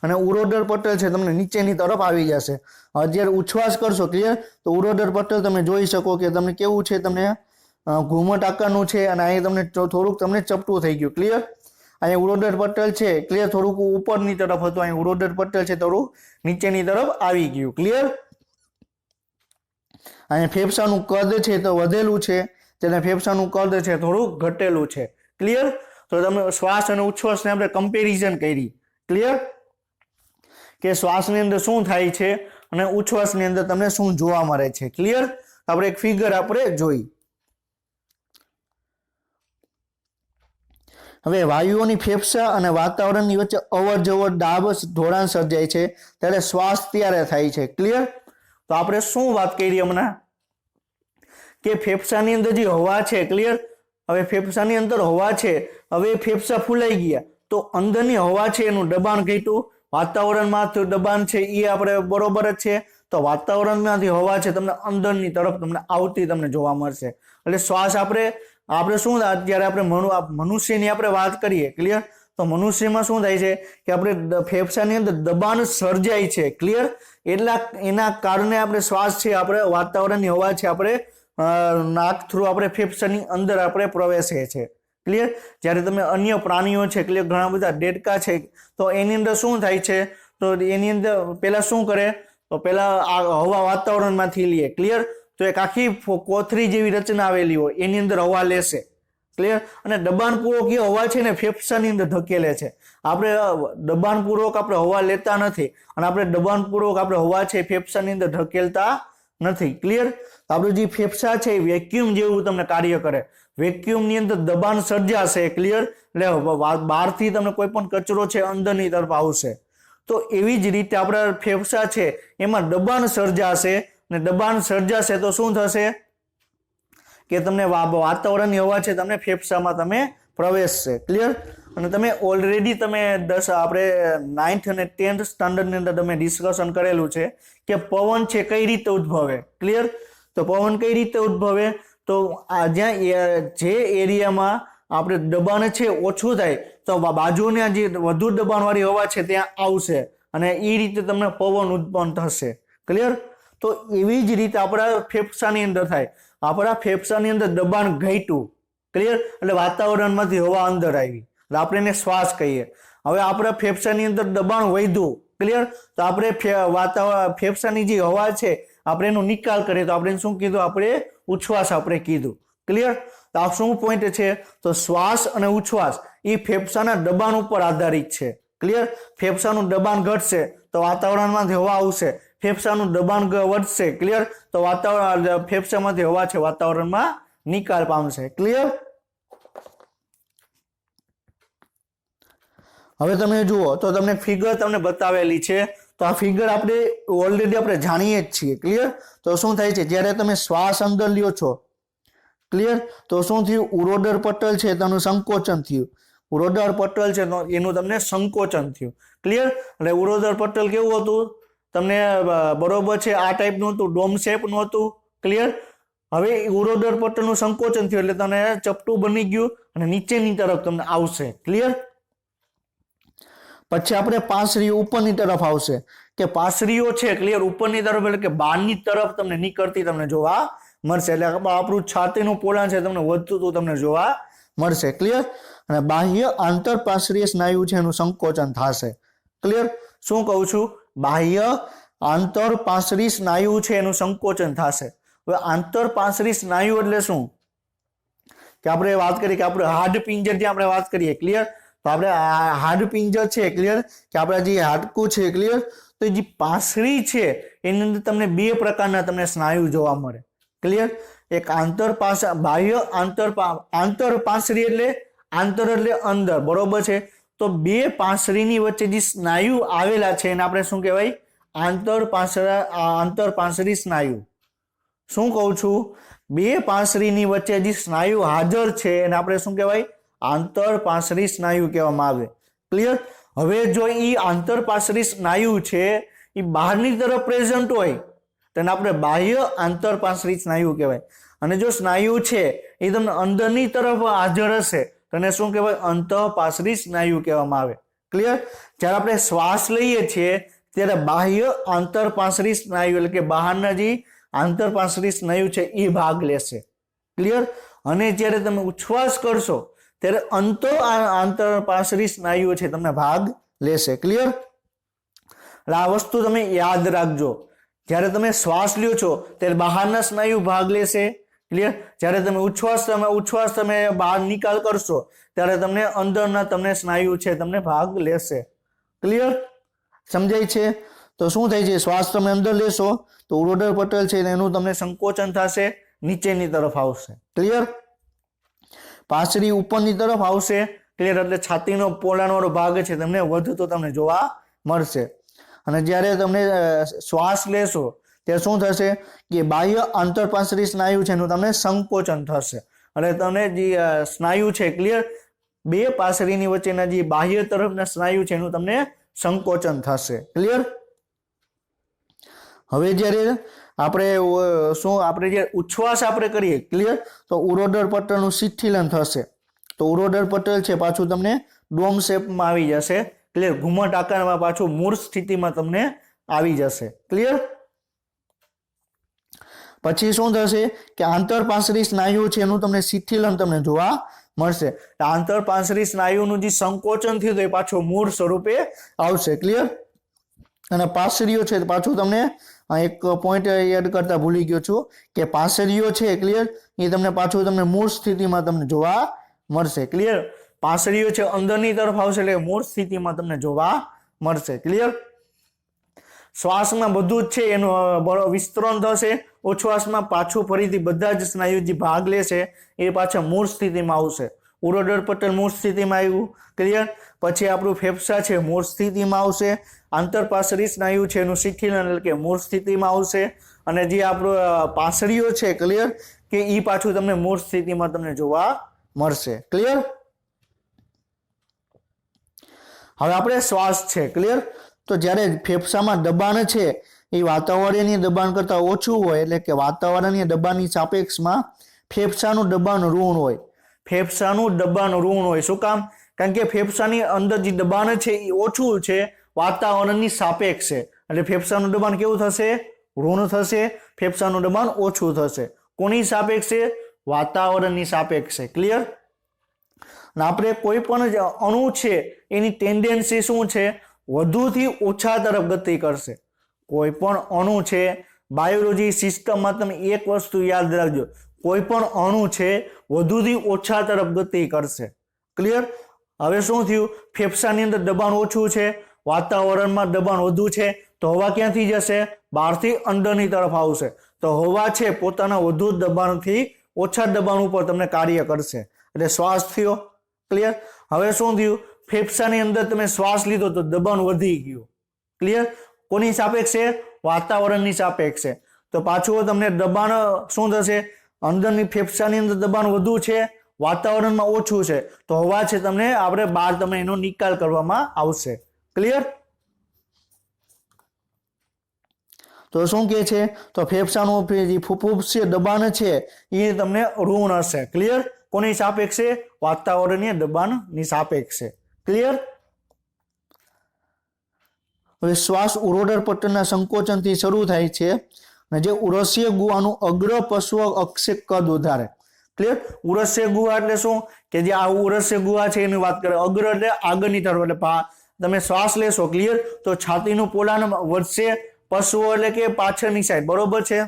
અને ઉરોડર પટલ છે તમને નીચેની તરફ આવી જશે. જ્યારે ઉચ્છ્વાસ કરશો, ક્લિયર, તો ઉરોડર પટલ તમે જોઈ શકો કે તમને કેવું છે? તમને ઘુમટ આકારનું છે અને અહીં તમને થોડુંક તમને ચપટું થઈ ગયું. ક્લિયર? અહીંયા ઉરોડર પટલ છે ક્લિયર, થોડુંક ઉપરની તરફ હતું, અહીં ઉરોડર પટલ છે થોડું નીચેની તરફ આવી ગયું. ક્લિયર? અહીંયા ફેફસાનું કદ છે તો વધેલું છે, તેને ફેફસાનું કદ છે થોડું ઘટેલું છે. ક્લિયર? તો તમે શ્વાસ અને ઉચ્છ્વાસને આપણે કમ્પેરિઝન કરી. ક્લિયર? કે શ્વાસની અંદર શું થાય છે અને ઉચ્છ્વાસની અંદર તમને શું જોવા મળે છે. ક્લિયર? આપણે એક ફિગર આપણે જોઈ. હવે વાયુઓની ફેફસા અને વાતાવરણની વચ્ચે અવર જવર દાબ ઢોળાણ સર્જાય છે ત્યારે શ્વાસ ત્યારે થાય છે. ક્લિયર? તો આપણે શું વાત કરી હમણાં કે ફેફસાની અંદર જે હવા છે. ક્લિયર? હવે ફેફસાની અંદર હવા છે, હવે ફેફસા ફૂલાઈ ગયા તો અંદરની હવા છે એનું દબાણ ઘટ્યું, વાતાવરણમાં દબાણ છે એ આપણે બરોબર જ છે, તો વાતાવરણમાંથી હવા છે તમને અંદરની તરફ તમને આવતી તમને જોવા મળશે. એટલે શ્વાસ આપણે શું અત્યારે આપણે મનુષ્યની આપણે વાત કરીએ. ક્લિયર? તો મનુષ્યમાં શું થાય છે કે આપણે ફેફસાની અંદર દબાણ સર્જાય છે. ક્લિયર? એના કારણે આપણે શ્વાસ છે આપણે વાતાવરણની હવા છે આપણે નાક થ્રુ આપણે ફેફસાની અંદર આપણે પ્રવેશે છે. ક્લિયર? જ્યારે તમે અન્ય પ્રાણીઓ છે ક્લિયર, ઘણા બધા દેડકા છે તો એની અંદર શું થાય છે, તો એની અંદર પેલા શું કરે તો પેલા હવા વાતાવરણમાંથી લે. ક્લિયર? તો એક આખી કોથળી જેવી રચના આવેલી હોય એની અંદર હવા લેશે. ક્લિયર? અને દબાણપૂર્વક એ હવા છે ને ફેફસાની અંદર ધકેલે છે. આપણે દબાણપૂર્વક આપણે હવા લેતા નથી અને આપણે દબાણપૂર્વક આપણે હવા છે ફેફસાની અંદર ધકેલતા નથી. ક્લિયર? આપણું જે ફેફસા છે વેક્યુમ જેવું તમને કાર્ય કરે. વેક્યુમની અંદર દબાણ સર્જાશે. ક્લિયર? એટલે બહારથી તમને કોઈ પણ કચરો છે અંદરની તરફ આવશે. તો એવી જ રીતે આપણા ફેફસા છે એમાં દબાણ સર્જાશે અને દબાણ સર્જાશે તો શું થશે કે તમને વાતાવરણની હવા છે તમને ફેફસામાં તમે પ્રવેશશે. ક્લિયર? અને તમે ઓલરેડી તમે આપણે 9th અને 10th સ્ટાન્ડર્ડની અંદર તમે ડિસ્કશન કરેલું છે કે પવન છે કઈ રીતે ઉદ્ભવે. ક્લિયર? તો પવન કઈ રીતે ઉદ્ભવે તો જ્યાં જે એરિયામાં આપણે દબાણ છે ઓછું થાય તો બાજુના જે વધુ દબાણવાળી હવા છે ત્યાં આવશે અને એ રીતે તમને પવન ઉત્પન્ન થશે. ક્લિયર? તો એવી જ રીતે આપણા ફેફસાની અંદર થાય. આપણા ફેફસાની અંદર દબાણ ઘટ્યું. ક્લિયર? એટલે વાતાવરણમાંથી હવા અંદર આવી એટલે આપણે એને શ્વાસ કહીએ. હવે આપણા ફેફસાની અંદર દબાણ વધ્યું. ક્લિયર? તો આપણે ફેફસાની જે હવા છે આપણે એનો નિકાલ કરીએ તો આપણે શું કીધું, આપણે ઉચ્છ્વાસ આપણે કીધું. ક્લિયર? તો આ શું પોઈન્ટ છે તો શ્વાસ અને ઉચ્છ્વાસ એ ફેફસાના દબાણ ઉપર આધારિત છે. ક્લિયર? ફેફસાનું દબાણ ઘટશે તો વાતાવરણમાંથી હવા આવશે, ફેફસાનું દબાણ વધશે. ક્લિયર? તો ફેફસામાંથી હવા છે વાતાવરણમાં નિકાલ પામશે. ક્લિયર? હવે તમે જુઓ તો તમને ફિગર તમને બતાવેલી છે તો આ ફિગર આપણે ઓલરેડી આપણે જાણીએ જ છીએ. ક્લિયર? તો શું થાય છે જ્યારે તમે શ્વાસ અંદર લ્યો છો. ક્લિયર? તો શું થયું, ઉરોડર પટલ છે તેનું સંકોચન થયું. ઉરોડર પટલ છે એનું તમને સંકોચન થયું. ક્લિયર? એટલે ઉરોડર પટલ કેવું હતું તમને બરોબર છે આ ટાઈપનું હતું, ડોમ શેપનું હતું. ક્લિયર? હવે ઉરોડર પટલનું સંકોચન થયું એટલે તમને ચપટું બની ગયું અને નીચેની તરફ તમને આવશે. ક્લિયર? પછી આપણે પાંસળીઓ ઉપરની તરફ આવશે કે પાંસળીઓ છે ક્લિયર ઉપરની તરફ એટલે કે બહારની તરફ તમને નીકળતી તમને જોવા મળશે. એટલે આપણું છાતીનું પોલાણ છે તમને વધતું તમને જોવા મળશે. ક્લિયર? અને બાહ્ય આંતરપાંસળીય સ્નાયુ છે એનું સંકોચન થશે. ક્લિયર? શું કહું છું, બાહ્ય આંતરપાંસળી સ્નાયુ છે એનું સંકોચન થશે. હવે આંતરપાંસળી સ્નાયુ એટલે શું કે આપણે વાત કરીએ કે આપણે હાડપિંજર જે આપણે વાત કરીએ. ક્લિયર? તો આપણે હાડપિંજર છે. ક્લિયર? કે આપણા જે હાડકું છે. ક્લિયર? તો જે પાંસળી છે એની અંદર તમને બે પ્રકારના તમને સ્નાયુ જોવા મળે. ક્લિયર? એક બાહ્ય આંતરપાંસળી એટલે આંતર એટલે અંદર. બરોબર છે? તો બે પાંસળીની વચ્ચે જે સ્નાયુ આવેલા છે એને આપણે શું કહેવાય, આંતરપાંસળી સ્નાયુ. શું કહું છું, બે પાંસળીની વચ્ચે જે સ્નાયુ હાજર છે એને આપણે શું કહેવાય, આંતરપાંસળી સ્નાયુ કહેવામાં આવે. ક્લિયર? હવે જો એ આંતરપાંસળી સ્નાયુ છે એ બહારની તરફ પ્રેઝન્ટ હોય તેને આપણે બાહ્ય આંતરપાંસળી સ્નાયુ કહેવાય. અને જો સ્નાયુ છે એ તમને અંદરની તરફ હાજર હશે તેને શું કહેવાય, અંતઃપાંસળી સ્નાયુ કહેવામાં આવે. ક્લિયર? જ્યારે આપણે શ્વાસ લઈએ છીએ ત્યારે બાહ્ય આંતરપાંસળી સ્નાયુ એટલે કે બહારના જે આંતરપાંસળી સ્નાયુ છે એ ભાગ લેશે. ક્લિયર? અને જ્યારે તમે ઉચ્છ્વાસ કરશો ત્યારે આંતરપાર્શ્વી સ્નાયુઓ છે તમને ભાગ લેશે. ક્લિયર? એટલે આ વસ્તુ તમે યાદ રાખજો. જ્યારે તમે શ્વાસ લ્યો છો ત્યારે બહારના સ્નાયુ ભાગ લેશે. ક્લિયર? જ્યારે તમે ઉચ્છ્વાસ તમે બહાર નિકાલ કરશો ત્યારે તમને અંદરના તમને સ્નાયુ છે તમને ભાગ લેશે. ક્લિયર? સમજાય છે? તો શું થાય છે, શ્વાસ તમે અંદર લેશો તો ઉરોડર પટલ છે એનું તમને સંકોચન થશે, નીચેની તરફ આવશે. ક્લિયર? પાસરી ઉપરની તરફ આવશે. ક્લિયર? એટલે છાતીનો પોલાણવાળો ભાગ છે તમને વધતો તમને જોવા મળશે. અને જ્યારે તમને શ્વાસ લેશો ત્યારે શું થશે કે બાહ્ય આંતરપાસરી સ્નાયુ છે એનું તમને સંકોચન થશે. એટલે તમને જે સ્નાયુ છે, ક્લિયર, બે પાસરીની વચ્ચેના જે બાહ્ય તરફના સ્નાયુ છે એનું તમને સંકોચન થશે. ક્લિયર? હવે જ્યારે આપણે જે ઉચ્છ્વાસ આપણે કરીએ, ક્લિયર, તો ઉરોડર પટલનું શિથિલન થશે. તો ઉરોડર પટલ છે પાછું તમને ડોમ શેપમાં આવી જશે. ક્લિયર? ઘુમટ આકારમાં પાછું મૂળ સ્થિતિમાં તમને આવી જશે. ક્લિયર? પછી શું થશે કે આંતરપાસરી સ્નાયુ છે એનું તમને શિથિલન તમને જોવા મળશે. આંતરપાસરી સ્નાયુનું જે સંકોચન થયું એ પાછું મૂળ સ્વરૂપે આવશે. ક્લિયર? અને પાસરીઓ છે પાછું તમને એક પોઈન્ટ એડ કરતા ભૂલી ગયો છું કે પાસરીઓ છે, ક્લિયર, એ તમને પાછું તમને મૂળ સ્થિતિમાં તમને જોવા મળશે. ક્લિયર? પાસરીઓ છે અંદરની તરફ આવશે એટલે મૂળ સ્થિતિમાં તમને જોવા મળશે. ક્લિયર? શ્વાસમાં બધું જ છે એનું વિસ્તરણ થશે. ઉચ્છ્વાસમાં પાછું ફરીથી બધા જ સ્નાયુ જે ભાગ લેશે એ પાછા મૂળ સ્થિતિમાં આવશે. ઉરોડર પટલ મૂળ સ્થિતિમાં આવ્યું. ક્લિયર? પછી આપણું ફેફસા છે મૂળ સ્થિતિમાં આવશે. આંતરપાસરી સ્નાયુ છે એનું શિથિલન એટલે કે મૂળ સ્થિતિમાં આવશે. અને જે આપણું પાસરીઓ છે, ક્લિયર, કે એ પાછું તમને મૂળ સ્થિતિમાં તમને જોવા મળશે. ક્લિયર? હવે આપણે શ્વાસ છે, ક્લિયર, તો જ્યારે ફેફસામાં દબાણ છે એ વાતાવરણીય દબાણ કરતા ઓછું હોય એટલે કે વાતાવરણીય દબાણની સાપેક્ષમાં ફેફસાનું દબાણ ઋણ હોય. ફેફસાનું દબાણ ઋણ હોય. શું કામ? કારણ કે ફેફસાની અંદર જે દબાણ છે એ ઓછું છે વાતાવરણની સાપેક્ષે. એટલે ફેફસાનું દબાણ કેવું થશે? ઋણ થશે. ફેફસાનું દબાણ ઓછું થશે. કોની સાપેક્ષે? વાતાવરણની સાપેક્ષે. ક્લિયર? આપણે કોઈ પણ અણુ છે એની ટેન્ડન્સી શું છે? વધુથી ઓછા તરફ ગતિ કરશે. કોઈ પણ અણુ છે, બાયોલોજી સિસ્ટમમાં તમે એક વસ્તુ યાદ રાખજો, કોઈ પણ અણુ છે વધુથી ઓછા તરફ ગતિ કરશે. ક્લિયર? હવે શું થયું? ફેફસાની અંદર દબાણ ઓછું છે, વાતાવરણમાં દબાણ વધુ છે, તો હવા ક્યાંથી જશે? બહારથી અંદરની તરફ આવશે. તો હવા છે પોતાના વધુ દબાણથી ઓછા દબાણ ઉપર તમને કાર્ય કરશે. એટલે શ્વાસ થયો. ક્લિયર? હવે શું થયું? ફેફસાની અંદર તમે શ્વાસ લીધો તો દબાણ વધી ગયું. ક્લિયર? કોની સાપેક્ષે? વાતાવરણની સાપેક્ષે. તો પાછું તમને દબાણ શું થશે? અંદરની ફેફસાની અંદર દબાણ વધુ છે, વાતાવરણમાં ઓછું છે, તો હવા છે તમને આપણે બહાર તમને એનો નિકાલ કરવામાં આવશે. ક્લિયર? તો શું કહે છે? તો ફેફસાનું જે ફૂફૂસી દબાણ છે એ તમને ઋણ હશે. ક્લિયર? કોની સાપેક્ષે? વાતાવરણીય દબાણની સાપેક્ષે. ક્લિયર? હવે શ્વાસ ઉરોડર પટલના સંકોચનથી શરૂ થાય છે અને જે ઉરસ્ય ગુહાનું અગ્ર પશ્વ અક્ષે કદ વધારે. ક્લિયર? ઉરસ્ય ગુહા એટલે શું? કે જે આ ઉરસ્ય ગુહા છે એની વાત કરે. અગ્ર એટલે આગળની તરફ, એટલે તમે શ્વાસ લેશો, ક્લિયર, તો છાતીનું પોલાણ વધશે. પશ્વ એટલે કે પાછળની સાઈડ. બરોબર છે?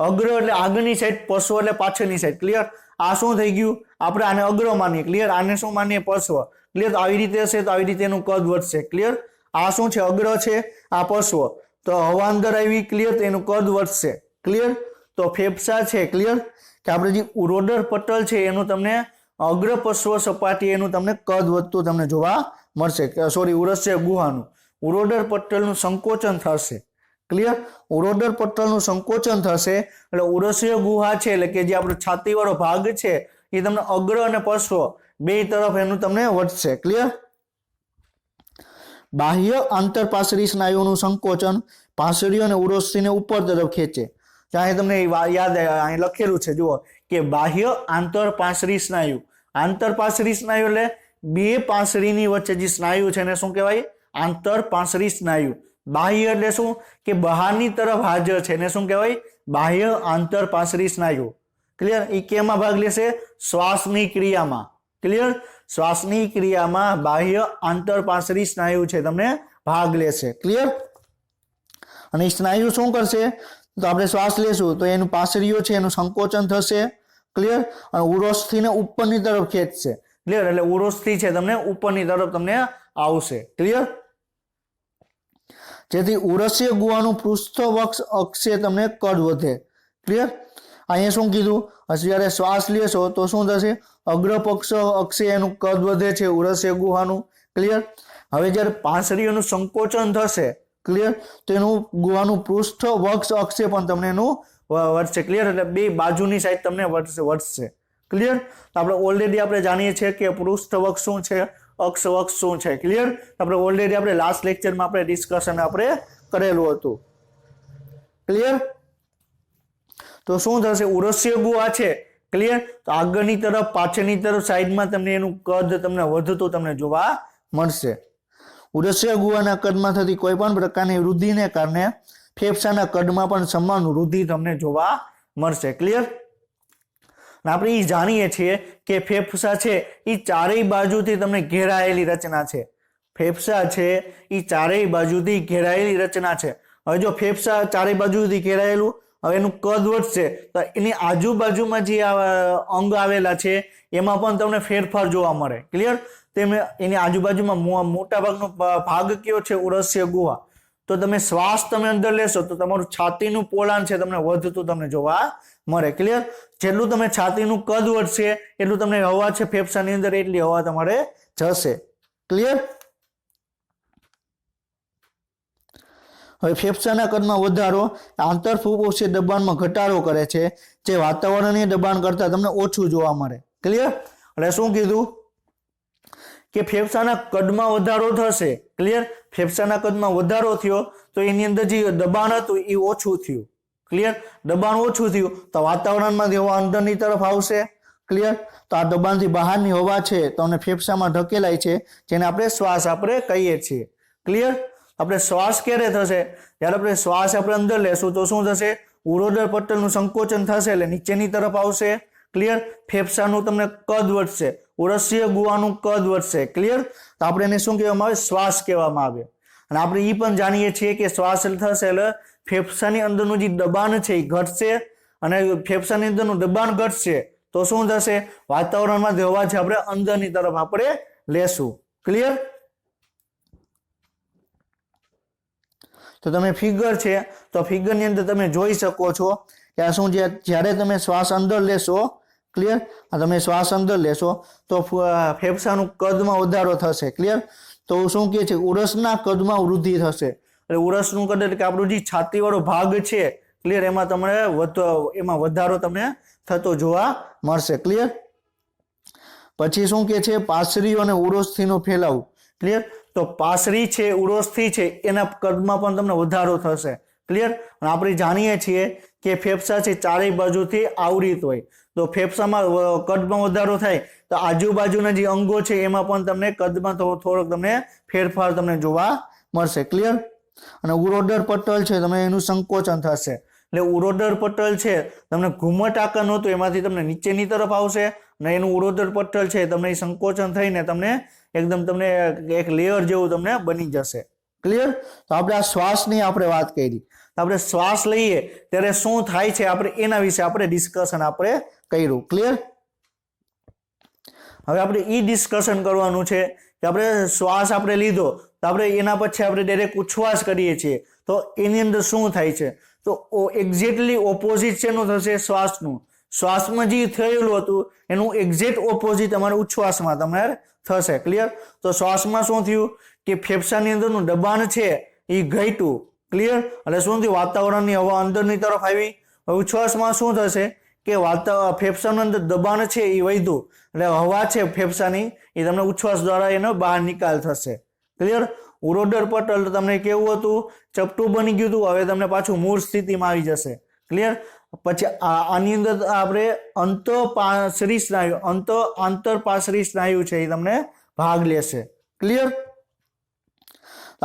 અગ્ર એટલે આગળની સાઈડ, પશ્વ એટલે પાછળની સાઈડ. ક્લિયર? આ શું થઈ ગયું? આપણે આને અગ્ર માનીએ. ક્લિયર? આને શું માનીએ? પશ્વ. ક્લિયર? તો આવી રીતે હશે તો આવી રીતે એનું કદ વધશે. ક્લિયર? આ શું છે? અગ્ર છે, આ પશ્વ. તો હવા અંદર આવી, ક્લિયર, તો એનું કદ વધશે. ક્લિયર? તો ફેફસા છે, ક્લિયર, કે આપણે જે ઉરોડર પટલ છે એનું તમને અગ્ર પશ્વ સપાટી એનું તમને કદ વધતું તમને જોવા મળશે. સોરી, ઉરસ્ય ગુહાનું ઉરોડર પટલનું સંકોચન થશે. ક્લિયર? ઉરોડર પટલનું સંકોચન થશે એટલે ઉરસ્ય ગુહા છે એટલે કે જે આપણો છાતીવાળો ભાગ છે એ તમને અગ્ર અને પશ્વ બે તરફ એનું તમને વધશે. ક્લિયર? બાહ્ય આંતરપાસરી સ્નાયુનું સંકોચન પાસરીઓ અને ઉરોસ્થિને ઉપર તરફ ખેંચે. ચાહે તમને યાદ અહીં લખેલું છે, જુઓ, કે બાહ્ય આંતરપાસરી સ્નાયુ. આંતરપાસરી સ્નાયુ એટલે બે પાસરીની વચ્ચે જે સ્નાયુ છે એને શું કહેવાય? આંતરપાસરી સ્નાયુ. બાહ્ય એટલે શું? કે બહારની તરફ હાજર છે એને શું કહેવાય? બાહ્ય આંતરપાસરી સ્નાયુ. ક્લિયર? એ કેમાં ભાગ લેશે? શ્વાસની ક્રિયામાં. ક્લિયર? શ્વાસની ક્રિયામાં બાહ્ય આંતરપાસરી સ્નાયુ છે તમને ભાગ લેશે. ક્લિયર? અને એ સ્નાયુ શું કરશે? તો આપણે શ્વાસ લેશું તો એનું પાસરીઓ છે એનું સંકોચન થશે. ક્લિયર? અને ઉરોસ્થીને ઉપરની તરફ ખેંચશે. ક્લિયર? એટલે ઉરોસ્થી છે તમને ઉપરની તરફ તમને આવશે. ક્લિયર? જેથી ઉરસ્ય ગુહાનું પૃષ્ઠવક્ષ અક્ષે તમને કદ વધે. ક્લિયર? અહીંયા શું કીધું? જ્યારે શ્વાસ લેશો તો શું થશે? અગ્રપક્ષ અક્ષે એનું કદ વધે છે ઉરસ્ય ગુહાનું. ક્લિયર? હવે જ્યારે પાંસળીઓનું સંકોચન થશે, ક્લિયર, તો એનું ગુહાનું પૃષ્ઠવક્ષ અક્ષે પણ તમને એનું વધશે. ક્લિયર? એટલે બે બાજુની સાઈડ તમને વધશે. ક્લિયર? તો આપણે ઓલરેડી આપણે જાણીએ છીએ કે પૃષ્ઠવક્ષ શું છે, અક્ષવક્ષ શું છે. ક્લિયર? આપણે ઓલરેડી આપણે લાસ્ટ લેક્ચરમાં આપણે ડિસ્કશન આપણે કરેલું હતું. ક્લિયર? તો શું થશે? ઉરસ્ય ગુહા છે. ક્લિયર? તો આગળની તરફ પાછળની તરફ સાઈડમાં તમને એનું કદ તમને વધતું તમને જોવા મળશે. ઉરસ્ય ગુહાના કદમાં થતી કોઈ પણ પ્રકારની વૃદ્ધિને કારણે ફેફસાના કદમાં પણ સમાન વૃદ્ધિ તમને જોવા મળશે. ક્લિયર? આપણે એ જાણીએ છીએ કે ફેફસા છે એ ચારેય બાજુથી તમને ઘેરાયેલી રચના છે. ફેફસા છે એ ચારેય બાજુથી ઘેરાયેલી રચના છે. હવે જો ફેફસા ચારેય બાજુથી ઘેરાયેલું, હવે એનું કદ વધશે તો એની આજુબાજુમાં જે અંગ આવેલા છે એમાં પણ તમને ફેરફાર જોવા મળે. ક્લિયર? તેમ એની આજુબાજુમાં મોટા ભાગનો ભાગ કયો છે? ઉરસ્ય ગુહા. તો તમે શ્વાસ તમે અંદર લેશો તો તમારું છાતીનું પોલાણ છે તમને વધતું તમને જોવા મળે. ક્લિયર? જેટલું તમે છાતીનું કદ વધશે એટલું તમને હવા છે ફેફસાની અંદર એટલી હવા તમારે જશે. ક્લિયર? હવે ફેફસાના કદમાં વધારો આંતરફુફુસીય દબાણમાં ઘટાડો કરે છે, જે વાતાવરણીય દબાણ કરતા તમને ઓછું જોવા મળે. ક્લિયર? એટલે શું કીધું કે ફેફસાના કદમાં વધારો થશે. ક્લિયર? ફેફસાના કદમાં વધારો થયો તો એની અંદર જે દબાણ હતું એ ઓછું થયું. ક્લિયર? દબાણ ઓછું થયું તો વાતાવરણમાંથી હવા અંદરની તરફ આવશે. ક્લિયર? તો આ દબાણથી બહારની હવા છે તો અમને ફેફસામાં ઢકેલાય છે, જેને આપણે શ્વાસ આપણે કહીએ છીએ. ક્લિયર? આપણે શ્વાસ ક્યારે થશે? જ્યારે આપણે શ્વાસ આપણે અંદર લેશું તો શું થશે? ઉરોદર પટલનું સંકોચન થશે એટલે નીચેની તરફ આવશે. ક્લિયર? ફેફસાનું તમને કદ વધશે, ઉરસ્ય ગુહાનું કદ વધશે. ક્લિયર? તો આપણે એને શું કહેવામાં આવે? શ્વાસ કહેવામાં આવે. અને આપણે એ પણ જાણીએ છીએ કે શ્વાસ થશે એટલે ફેફસાની અંદરનું જે દબાણ છે એ ઘટશે, અને ફેફસાની અંદરનું દબાણ ઘટશે તો શું થશે? વાતાવરણમાં હવા છે આપણે અંદરની તરફ આપણે લેશું. ક્લિયર? તો તમે ફિગર છે તો ફિગરની અંદર તમે જોઈ શકો છો કે આ શું છે? જ્યારે તમે શ્વાસ અંદર લેશો, ક્લિયર, આ તમે શ્વાસ અંદર લેશો તો ફેફસાનું કદમાં વધારો થશે. ક્લિયર? તો શું કહે છે? ઉરસના કદમાં વૃદ્ધિ થશે. એટલે ઉરસનું કદ એટલે કે આપણું જે છાતીવાળો ભાગ છે, ક્લિયર, એમાં તમને એમાં વધારો તમને થતો જોવા મળશે. ક્લિયર? પછી શું કહે છે? પાસરીઓ અને ઉરોસ્થીનો ફેલાવો. ક્લિયર? તો પાસરી છે, ઉરોસ્થી છે, એના કદમાં પણ તમને વધારો થશે. ક્લિયર? અને આપણે જાણીએ છીએ કે ફેફસા છે ચારેય બાજુથી આવૃત હોય, તો ફેફસામાં કદમાં વધારો થાય તો આજુબાજુના જે અંગો છે એમાં પણ તમને કદમાં થોડોક તમને ફેરફાર તમને જોવા મળશે. ક્લિયર? અને ઉરોદર પટલ છે તમને એનું સંકોચન થશે. એટલે ઉરોદર પટલ છે તમને ઘુમટ આકાર નહોતું એમાંથી તમને નીચેની તરફ આવશે, અને એનું ઉરોદર પટલ છે તમને સંકોચન થઈને તમને એકદમ તમને એક લેયર જેવું તમને બની જશે. ક્લિયર? તો આપણે આ શ્વાસની આપણે વાત કરી. તો આપણે શ્વાસ લઈએ ત્યારે શું થાય છે આપણે એના વિશે આપણે ડિસ્કશન આપણે કર્યું. ક્લિયર? હવે આપણે ઈ ડિસ્કશન કરવાનું છે કે આપણે શ્વાસ આપણે લીધો તો આપણે એના પછી આપણે ડાયરેક્ટ ઉચ્છ્વાસ કરીએ છીએ તો એની અંદર શું થાય છે? તો એક્ઝેક્ટલી ઓપોઝિટ શેનું થશે? શ્વાસનું. શ્વાસમાં જે થયેલું હતું એનું એક્ઝેક્ટ ઓપોઝિટ તમારે ઉચ્છ્વાસમાં તમારે થશે. ક્લિયર? તો શ્વાસમાં શું થયું કે ફેફસાની અંદરનું દબાણ છે એ ઘટ્યું. ક્લિયર? એટલે શું થયું? વાતાવરણની હવા અંદરની તરફ આવી. ઉચ્છ્વાસમાં શું થશે કે ફેફસાનું અંદર દબાણ છે એ વધ્યું, એટલે હવા છે ફેફસાની એ તમને ઉચ્છ્વાસ દ્વારા એનો બહાર નિકાલ થશે. ક્લિયર? ઉરોદર પટલ તમને કેવું હતું? ચપટું બની ગયું હતું, હવે તમને પાછું મૂળ સ્થિતિમાં આવી જશે. ક્લિયર? પછી આની અંદર આપણે અંતઃપાસરી સ્નાયુ, આંતરપાસરી સ્નાયુ છે એ તમને ભાગ લેશે. ક્લિયર?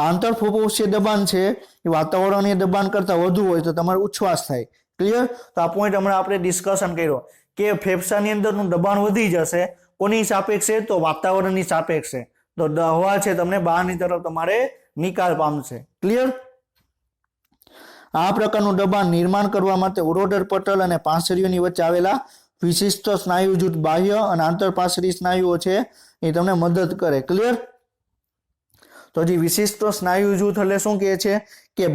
આંતરફુફુસીય દબાણ છે એ વાતાવરણીય દબાણ કરતા વધુ હોય તો તમારે ઉચ્છ્વાસ થાય. ક્લિયર? તો આ પોઈન્ટ હમણાં આપણે ડિસ્કશન કર્યો કે ફેફસાની અંદરનું દબાણ વધી જશે. કોની સાપેક્ષે? તો વાતાવરણની સાપેક્ષે. તો હવા છે તમને બહારની તરફ તમારે નિકાલ પામશે. ક્લિયર? આ પ્રકારનું દબાણ નિર્માણ કરવા માટે ઉરોડર પટલ અને પાંસળીઓની વચ્ચે આવેલા વિશિષ્ટ સ્નાયુ જૂથ બાહ્ય અને આંતરપાસળી સ્નાયુઓ છે એ તમને મદદ કરે. ક્લિયર? તો જે વિશિષ્ટ સ્નાયુ જૂથ એટલે શું કહે છે કે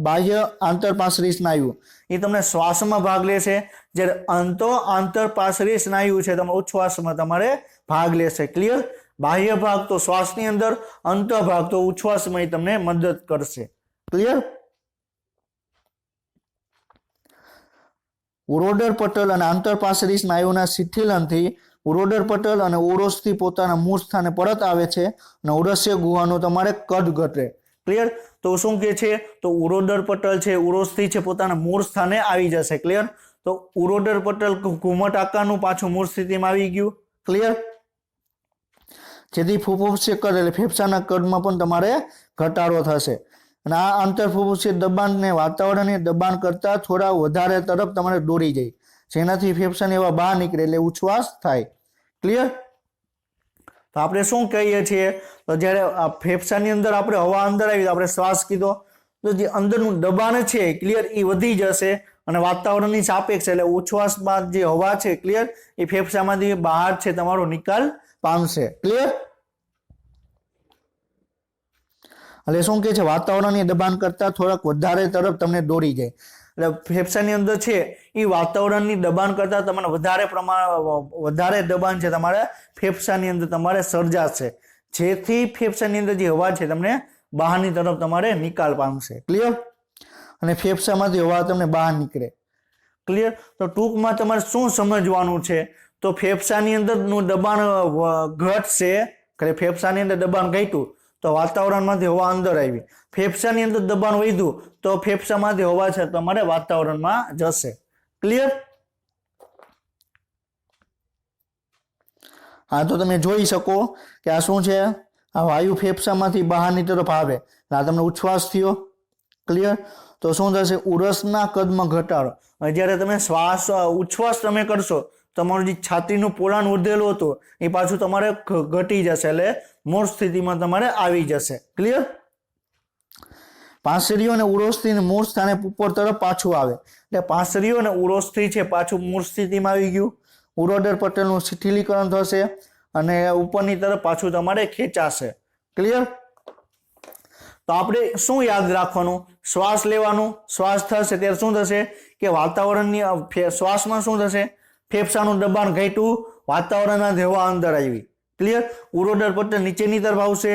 બાહ્ય આંતરપાસળી સ્નાયુ એ તમને શ્વાસમાં ભાગ લે છે, જ્યારે આંતરપાસળી સ્નાયુ છે તમે ઉચ્છ્વાસમાં તમારે ભાગ લેશે. ક્લિયર? બાહ્ય ભાગ તો શ્વાસની અંદર, અંતર ભાગ તો ઉચ્છ્વાસમાં તમને મદદ કરશે. ક્લિયર? ઉરોડર પટલ અને આંતરપાસળી સ્નાયુના શિથિલનથી ઉરોડર પટલ અને ઉરોસ્થિ પોતાના મૂળ સ્થાને પરત આવે છે અને ઉરસ્ય ગુહાનું તમારે કદ ઘટે. ક્લિયર? તો શું કે છે? તો ઉરોડર પટલ છે, ઉરોસ્થિ છે, પોતાના મૂળ સ્થાને આવી જશે. ક્લિયર? તો ઉરોડર પટલ ઘુમટ આકારનું પાછું મૂળ સ્થિતિમાં આવી ગયું. ક્લિયર? જેથી ફુફુસીય કદ એટલે ફેફસાના કદમાં પણ તમારે ઘટાડો થશે અને આ આંતરફુફુસીય દબાણને વાતાવરણીય દબાણ કરતા થોડા વધારે તરફ તમારે દોરી જાય, જેનાથી ફેફસાની હવા બહાર નીકળે એટલે ઉચ્છ્વાસ થાય. ક્લિયર? તો આપણે શું કહીએ છીએ? તો જ્યારે આ ફેફસાની અંદર આપણે હવા અંદર આવી, આપણે શ્વાસ કીધો, તો જે અંદરનું દબાણ છે ક્લિયર એ વધી જશે અને વાતાવરણની સાપેક્ષ એટલે ઉચ્છ્વાસમાં જે હવા છે ક્લિયર એ ફેફસામાંથી બહાર છે તમારો નિકાલ પામશે. ક્લિયર? એટલે શું કહે છે? વાતાવરણીય દબાણ કરતા થોડાક વધારે તરફ તમને દોરી જાય. એટલે ફેફસાની અંદર છે એ વાતાવરણની દબાણ કરતા તમને વધારે દબાણ છે તમારે ફેફસાની અંદર તમારે સર્જાશે, જેથી ફેફસાની અંદર જે હવા છે તમને બહારની તરફ તમારે નિકાલ પામશે. ક્લિયર? અને ફેફસામાંથી હવા તમને બહાર નીકળે. ક્લિયર? તો ટૂંકમાં તમારે શું સમજવાનું છે? તો ફેફસાની અંદરનું દબાણ ઘટશે, ફેફસાની અંદર દબાણ ઘટ્યું તો વાતાવરણમાંથી હવા અંદર આવી, ફેફસાની અંદર દબાણ વધ્યું તો ફેફસામાંથી હવા છે તમારે વાતાવરણમાં જશે. ક્લિયર? હા, તો તમે જોઈ શકો કે આ શું છે? આ વાયુ ફેફસામાંથી બહારની તરફ આવે, આ તમને ઉચ્છ્વાસ થયો. ક્લિયર? તો શું થશે? ઉરસના કદમાં ઘટાડો. જ્યારે તમે ઉચ્છ્વાસ તમે કરશો, તમારું જે છાતીનું પોલાણ વધેલું હતું એ પાછું તમારે ઘટી જશે, એટલે મૂળ સ્થિતિમાં તમારે આવી જશે. ક્લિયર? પાંસળીઓ અને ઉરોસ્થિ મૂળ સ્થાને ઉપર તરફ પાછું આવે, એટલે પાંસળીઓ અને ઉરોસ્થિ છે પાછું મૂળ સ્થિતિમાં આવી ગયું. ઉરોડર પટલનું શિથિલીકરણ થશે અને ઉપરની તરફ પાછું તમારે ખેંચાશે. ક્લિયર? તો આપણે શું યાદ રાખવાનું? શ્વાસ લેવાનું, શ્વાસ થશે ત્યારે શું થશે કે વાતાવરણની શ્વાસમાં શું થશે? ફેફસાનું દબાણ ઘટ્યું, વાતાવરણના હવા અંદર આવી. ક્લિયર? ઉરોડર પટલ નીચેની તરફ આવશે.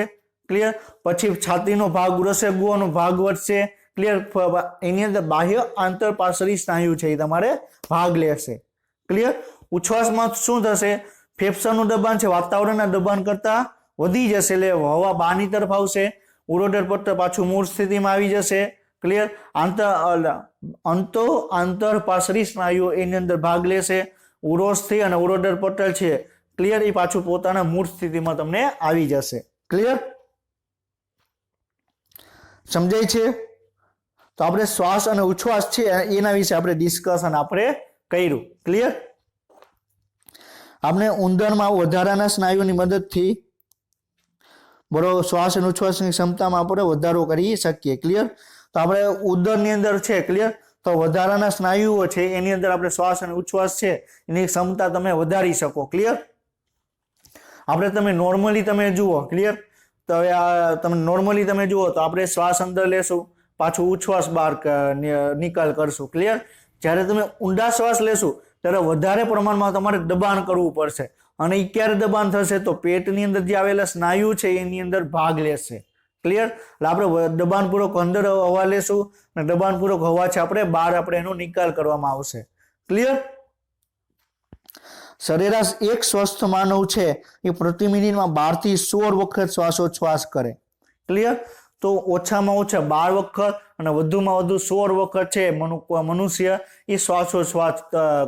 ક્લિયર? પછી છાતીનો ભાગ, ઉરસ્ય ગુહાનો ભાગ વધશે. ક્લિયર? એની અંદર બાહ્ય આંતરપાસળી સ્નાયુ છે એ તમારે ભાગ લેશે. ક્લિયર? ઉચ્છ્વાસમાં શું થશે? ફેફસાનું દબાણ છે વાતાવરણના દબાણ કરતા વધી જશે, એટલે હવા બહારની તરફ આવશે. ઉરોડર પટલ પાછું મૂળ સ્થિતિમાં આવી જશે. ક્લિયર? આંતરપાસળી સ્નાયુઓ એની અંદર ભાગ લેશે. ઉરોસ્થિ અને ઉરોડર પટલ છે ક્લિયર એ પાછું પોતાના મૂળ સ્થિતિમાં તમને આવી જશે. ક્લિયર? સમજાય છે? તો આપણે શ્વાસ અને ઉચ્છ્વાસ છે એના વિશે આપણે ડિસ્કશન આપણે કર્યું. ક્લિયર? આપણે ઉંદરમાં વધારાના સ્નાયુની મદદથી બરોબર શ્વાસ અને ઉચ્છ્વાસની ક્ષમતામાં આપણે વધારો કરી શકીએ. ક્લિયર? તો આપણે ઉદરની અંદર છે ક્લિયર, તો વધારાના સ્નાયુઓ છે એની અંદર આપણે શ્વાસ અને ઉચ્છ્વાસ છે એની ક્ષમતા તમે વધારી શકો. ક્લિયર? આપણે તમે નોર્મલી તમે જુઓ. ક્લિયર? તો હવે તમે નોર્મલી તમે જુઓ તો આપણે શ્વાસ અંદર લેશું, પાછું ઉચ્છ્વાસ બહાર નિકાલ કરશું. ક્લિયર? જ્યારે તમે ઊંડા શ્વાસ લેશું ત્યારે વધારે પ્રમાણમાં તમારે દબાણ કરવું પડશે, અને એ ક્યારે દબાણ થશે? તો પેટની અંદર જે આવેલા સ્નાયુ છે એની અંદર ભાગ લેશે. ક્લિયર? એટલે આપણે દબાણપૂર્વક અંદર હવા લેશું અને દબાણપૂર્વક હવા છે આપણે બહાર આપણે એનો નિકાલ કરવામાં આવશે. ક્લિયર? સરેરાશ એક સ્વસ્થ માનવ છે એ પ્રતિ મિનિટમાં 12 થી 16 વખત શ્વાસોચ્છ્વાસ કરે. ક્લિયર? તો ઓછામાં ઓછા 12 વખત અને વધુમાં વધુ 16 વખત છે મનુષ્ય એ શ્વાસોચ્છ્વાસ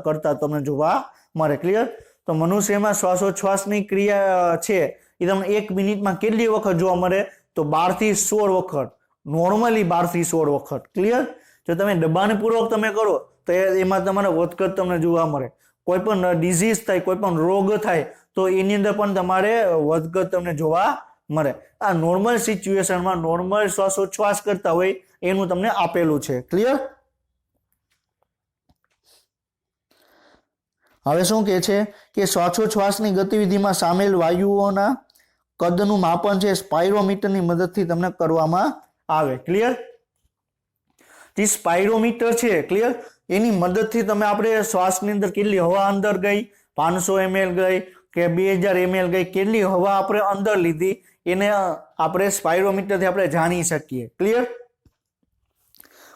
કરતા તમને જોવા મળે. ક્લિયર? તો મનુષ્યમાં શ્વાસોચ્છ્વાસની ક્રિયા છે એ તમને 1 મિનિટમાં કેટલી વખત જોવા મળે? તો 12 થી 16 વખત, નોર્મલી 12 થી 16 વખત. ક્લિયર? જો તમે દબાણપૂર્વક તમે કરો તો એમાં તમારે વધઘટ તમને જોવા મળે. કોઈ પણ ડિઝીઝ થાય, કોઈ પણ રોગ થાય તો એની અંદર પણ તમારે વધઘટ તમને જોવા મળે. આ નોર્મલ સિચ્યુએશનમાં નોર્મલ શ્વાસોચ્છ્વાસ કરતા હોય એનું તમને આપેલું છે. ક્લિયર? હવે શું કહે છે કે શ્વાસોચ્છ્વાસની ગતિવિધિમાં સામેલ વાયુઓના કદનું માપન છે સ્પાયરોમીટરની મદદથી તમને કરવામાં આવે. ક્લિયર? જે સ્પાયરોમીટર છે, ક્લિયર, એની મદદથી તમે આપણે શ્વાસની અંદર કેટલી હવા અંદર ગઈ, 500 ml ગઈ કે 2000 ml ગઈ, કેટલી હવા આપણે અંદર લીધી, એને આપણે સ્પાયરોમીટરથી આપણે જાણી શકીએ. ક્લિયર?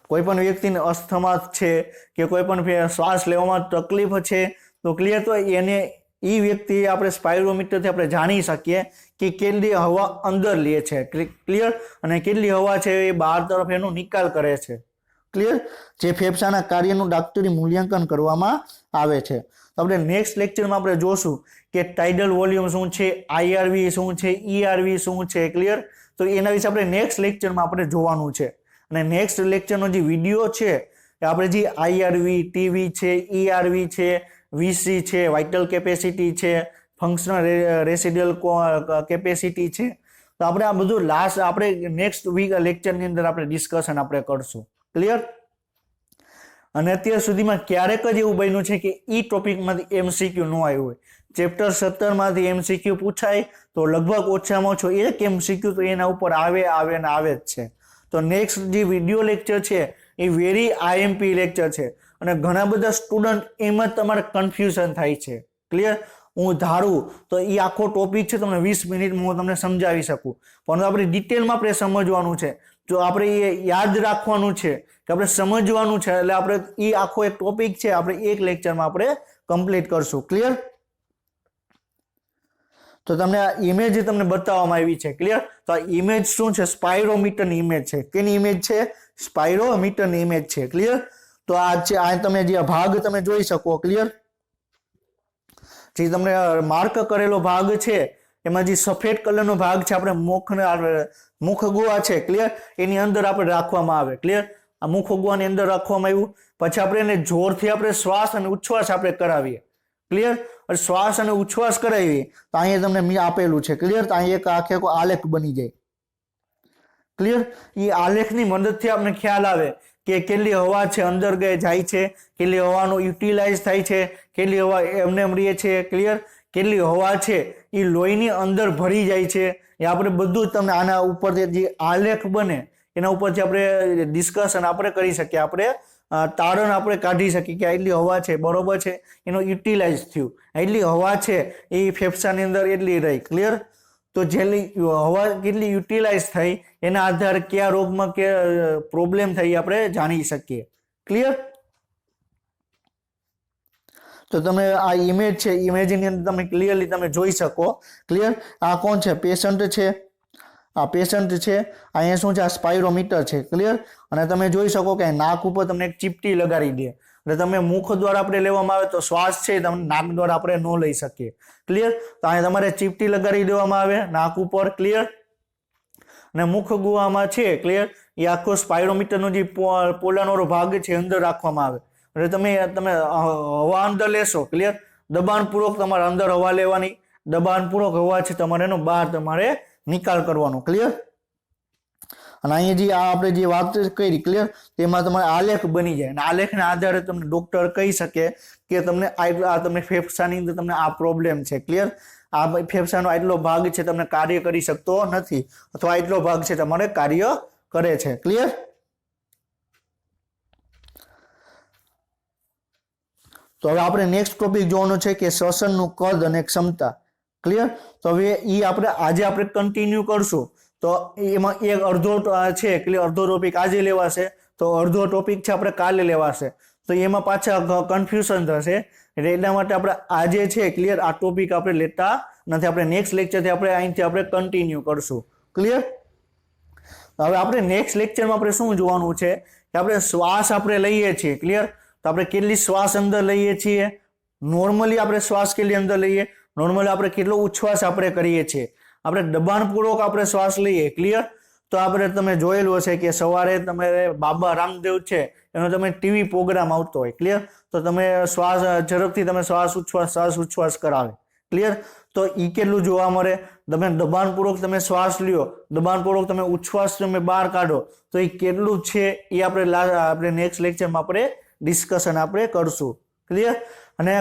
કોઈ પણ વ્યક્તિને અસ્થમા છે કે કોઈ પણ શ્વાસ લેવામાં તકલીફ છે તો ક્લિયર, તો એને એ વ્યક્તિ આપણે સ્પાયરોમીટરથી આપણે જાણી શકીએ કે કેટલી હવા અંદર લે છે. ક્લિયર? અને કેટલી હવા છે એ બહાર તરફ એનો નિકાલ કરે છે. ક્લિયર? જે ફેફસાના કાર્યનું ડોક્ટરી મૂલ્યાંકન કરવામાં આવે છે. તો આપણે નેક્સ્ટ લેક્ચરમાં આપણે જોશું કે ટાઇડલ વોલ્યુમ શું છે, આઈઆરવી શું છે, ઈઆરવી શું છે. ક્લિયર? તો એના વિશે આપણે નેક્સ્ટ લેક્ચરમાં આપણે જોવાનું છે. અને નેક્સ્ટ લેક્ચરનો જે વિડીયો છે એ આપણે જે આઈઆરવી, ટીવી છે, ઈઆરવી છે, વીસી છે, વાઇટલ કેપેસિટી છે, ફંક્શનલ રેસિડ્યુઅલ કેપેસિટી છે, તો આપણે આ બધું લાસ્ટ આપણે નેક્સ્ટ વીક લેક્ચરની અંદર આપણે ડિસ્કશન આપણે કરશું. ક્લિયર? અને અત્યાર સુધીમાં ક્યારેક જ એવું બન્યું છે કે ઈ ટોપિકમાંથી એમસીક્યુ ન આવ્યું હોય. ચેપ્ટર 17 માંથી એમસીક્યુ પૂછાય તો લગભગ ઓછામાં ઓછો એક એમસીક્યુ તો એના ઉપર આવે જ છે. તો નેક્સ્ટ જે વિડીયો લેક્ચર છે એ વેરી આઈએમપી લેક્ચર છે અને ઘણા બધા સ્ટુડન્ટ એમાં તમારે કન્ફ્યુઝન થાય છે. ક્લિયર? હું ધારું તો એ આખો ટોપિક છે તમને 20 મિનિટમાં હું તમને સમજાવી શકું, પણ આપણે ડિટેલમાં આપણે સમજવાનું છે. જો આપણે એ યાદ રાખવાનું છે કે આપણે સમજવાનું છે, એટલે આપણે એ આખો એક ટોપિક છે આપણે એક લેક્ચરમાં આપણે કમ્પ્લીટ કરશું. ક્લિયર? તો તમને આ ઇમેજ તમને બતાવવામાં આવી છે. ક્લિયર? તો આ ઇમેજ શું છે? સ્પાયરોમીટરની ઇમેજ છે. કેની ઇમેજ છે? સ્પાયરોમીટરની ઇમેજ છે. ક્લિયર? તો આ છે, આ તમે જે ભાગ તમે જોઈ શકો. ક્લિયર? જે તમને માર્ક કરેલો ભાગ છે એમાં જે સફેદ કલરનો ભાગ છે આપણે મુખગુહા છે. ક્લિયર? એની અંદર આપણે રાખવામાં આવે. ક્લિયર? આ મુખગુહાની અંદર રાખવામાં આવ્યું. પછી આપણે એને જોરથી આપણે શ્વાસ અને ઉચ્છ્વાસ આપણે કરાવીએ. ક્લિયર? શ્વાસ અને ઉચ્છ્વાસ કરાવીએ તો અહીંયા તમને આપેલું છે. ક્લિયર? તો અહીંયા એક આખે આલેખ બની જાય. ક્લિયર? એ આલેખની મદદથી આપણે ખ્યાલ આવે કે કેટલી હવા છે અંદર જાય છે, કેટલી હવાનું યુટિલાઇઝ થાય છે, કેટલી હવા એમને એમ રહે છે. ક્લિયર? કેટલી હવા છે એ લોહીની અંદર ભરી જાય છે. એ આપણે બધું જ તમને આના ઉપરથી જે આલેખ બને એના ઉપરથી આપણે ડિસ્કશન આપણે કરી શકીએ. આપણે તારણ આપણે કાઢી શકીએ કે એટલી હવા છે, બરોબર છે, એનો યુટિલાઇઝ થયું, એટલી હવા છે એ ફેફસાની અંદર એટલી રહી. ક્લિયર? તો જેટલી હવા કેટલી યુટિલાઇઝ થઈ એના આધારે કયા રોગમાં કે પ્રોબ્લેમ થઈ આપણે જાણી શકીએ. ક્લિયર? તો તમે આ ઇમેજ છે, ઇમેજની અંદર તમે ક્લિયરલી તમે જોઈ શકો. ક્લિયર? આ કોણ છે? પેશન્ટ છે. આ પેશન્ટ છે. અહીંયા શું છે? આ સ્પાયરોમીટર છે. ક્લિયર? અને તમે જોઈ શકો કે નાક ઉપર તમને એક ચીપટી લગાડી દે એટલે તમે મુખ દ્વારા આપણે લેવામાં આવે તો શ્વાસ છે તમને નાક દ્વારા આપણે ન લઈ શકીએ. ક્લિયર? તો અહીંયા તમારે ચીપટી લગાડી દેવામાં આવે નાક ઉપર. ક્લિયર? અને મુખ ગુહામાં છે. ક્લિયર? એ આખો સ્પાયરોમીટરનો જે પોલાનો ભાગ છે અંદર રાખવામાં આવે એટલે તમે હવા અંદર લેશો. ક્લિયર? દબાણપૂર્વક તમારે અંદર હવા લેવાની, દબાણપૂર્વક હવા છે તમારે એનો બહાર તમારે નિકાલ કરવાનો. ક્લિયર? અને અહીંયા જે આપણે જે વાત કરી, ક્લિયર, તેમાં તમારે આલેખ બની જાય અને આલેખના આધારે તમને ડોક્ટર કહી શકે કે તમને આ તમને ફેફસાની અંદર તમને આ પ્રોબ્લેમ છે. ક્લિયર? આ ફેફસાનો આટલો ભાગ છે તમને કાર્ય કરી શકતો નથી અથવા આટલો ભાગ છે તમારે કાર્ય કરે છે. ક્લિયર? તો હવે આપણે નેક્સ્ટ ટોપિક જોવાનો છે કે શ્વસનનું કદ અને ક્ષમતા. ક્લિયર? તો હવે એ આપણે આજે આપણે કન્ટિન્યુ કરશું. તો એમાં એક અડધો છે, ક્લિયર, અડધો ટોપિક આજે લેવાશે, તો અડધો ટોપિક છે આપણે કાલે લેવાશે. તો એમાં પાછા કન્ફ્યુઝન થશે એટલે એટલા માટે આપણે આજે છે, ક્લિયર, આ ટોપિક આપણે લેતા નથી. આપણે નેક્સ્ટ લેક્ચરથી આપણે અહીંથી આપણે કન્ટિન્યુ કરશું. ક્લિયર? હવે આપણે નેક્સ્ટ લેક્ચરમાં આપણે શું જોવાનું છે કે આપણે શ્વાસ આપણે લઈએ છીએ. ક્લિયર? તો આપણે કેટલી શ્વાસ અંદર લઈએ છીએ, નોર્મલી આપણે શ્વાસ કેટલી અંદર લઈએ, નોર્મલી આપણે કેટલો ઉચ્છ્વાસ આપણે કરીએ છીએ, આપણે દબાણપૂર્વક આપણે શ્વાસ લઈએ. ક્લિયર? તો આપણે તમે જોયેલું હશે કે સવારે તમે બાબા રામદેવ છે એનો તમે ટીવી પ્રોગ્રામ આવતો હોય, ક્લિયર? તો તમે શ્વાસ ઝડપથી તમે શ્વાસ ઉચ્છ્વાસ કરાવે, ક્લિયર? તો એ કેટલું જોવા મળે? તમે દબાણપૂર્વક તમે શ્વાસ લ્યો, દબાણપૂર્વક તમે ઉચ્છ્વાસ તમે બહાર કાઢો, તો એ કેટલું છે એ આપણે નેક્સ્ટ લેક્ચરમાં આપણે ડિસ્કશન આપણે કરશું, ક્લિયર? અને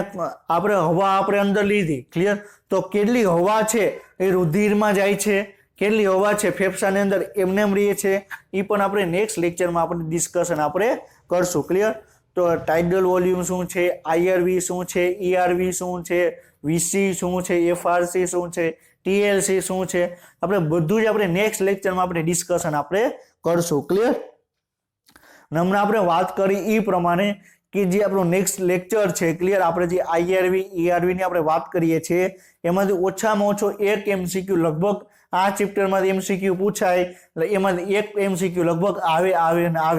આપણે હવા આપણે અંદર લીધી, ક્લિયર? તો કેટલી હવા છે એ રુધિરમાં જાય છે, કેટલી હવા છે ફેફસાની અંદર એમને એમ રહે છે, એ પણ આપણે નેક્સ્ટ લેક્ચરમાં આપણે ડિસ્કશન આપણે કરશું, ક્લિયર? તો ટાઇડલ વોલ્યુમ શું છે, આઈઆરવી શું છે, ઈઆરવી શું છે, વીસી શું છે, એફઆરસી શું છે, ટીએલસી શું છે, આપણે બધું જ આપણે નેક્સ્ટ લેક્ચરમાં આપણે ડિસ્કશન આપણે કરશું, ક્લિયર? અને હમણાં આપણે વાત કરી એ પ્રમાણે કે જે આપણું નેક્સ્ટ લેક્ચર છે, ક્લિયર? આપણે જે આઈઆરવી ઈઆરવી ની આપણે વાત કરીએ છીએ એમાંથી ઓછામાં ઓછો એક એમસીક્યુ લગભગ આ ચેપ્ટરમાંથી એમસીક્યુ પૂછાય, એટલે એમાંથી એક એમસીક્યુ લગભગ આવે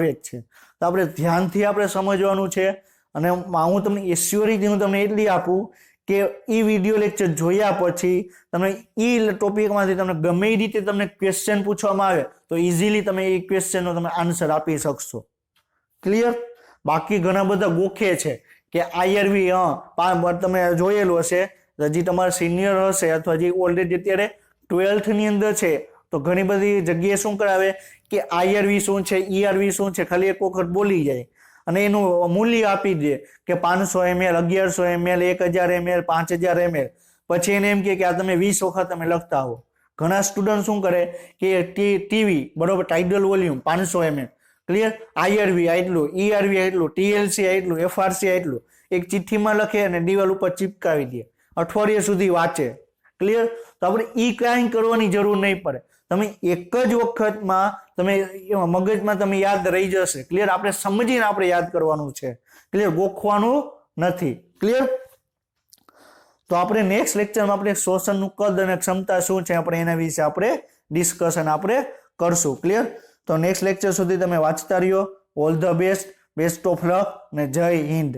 જ છે. તો આપણે ધ્યાનથી આપણે સમજવાનું છે. અને હું તમને એશ્યોરિટી હું તમને એટલી આપું કે એ વિડીયો લેક્ચર જોયા પછી તમે એ ટોપિકમાંથી તમને ગમે એ રીતે તમને ક્વેશ્ચન પૂછવામાં આવે તો ઇઝીલી તમે એ ક્વેશ્ચનનો તમે આન્સર આપી શકશો, ક્લિયર? બાકી ઘણા બધા ગોખે છે કે આઈઆરવી તમે જોયેલું હશે, હજી તમારા સિનિયર હશે અથવા જે ઓલરેડી અત્યારે 12th ની અંદર છે તો ઘણી બધી જગ્યાએ શું કરાવે કે આઈઆરવી શું છે, ઈઆરવી શું છે, ખાલી એક વખત બોલી જાય અને એનું મૂલ્ય આપી દે કે 500 ml, 1100 ml, 1000 ml, 5000 ml. પછી એને એમ કે આ તમે 20 વખત તમે લખતા હો. ઘણા સ્ટુડન્ટ શું કરે કે ટીવી બરોબર ટાઇડલ વોલ્યુમ 500 ml, ક્લિયર? આઈઆરવી આટલું, ઈઆરવી આટલું, ટીએલસી આટલું, એફઆરસી આટલું એક ચિઠ્ઠીમાં લખે અને દિવાલ ઉપર ચિપકાવી દે, અઠવાડિયા સુધી વાંચે, ક્લિયર? તો આપણે ઈ કાંઈ કરવાની જરૂર નહીં પડે. તમે એક જ વખતમાં તમે મગજમાં તમે યાદ રહી જશે, ક્લિયર? આપણે સમજીને આપણે યાદ કરવાનું છે, ક્લિયર? ગોખવાનું નથી, ક્લિયર? તો આપણે નેક્સ્ટ લેક્ચરમાં આપણે શ્વસનનું કદ અને ક્ષમતા શું છે આપણે એના વિશે આપણે ડિસ્કશન આપણે કરશું, ક્લિયર? તો નેક્સ્ટ લેક્ચર સુધી તમે વાંચતા રહ્યો. All the best of luck અને જય હિન્દ.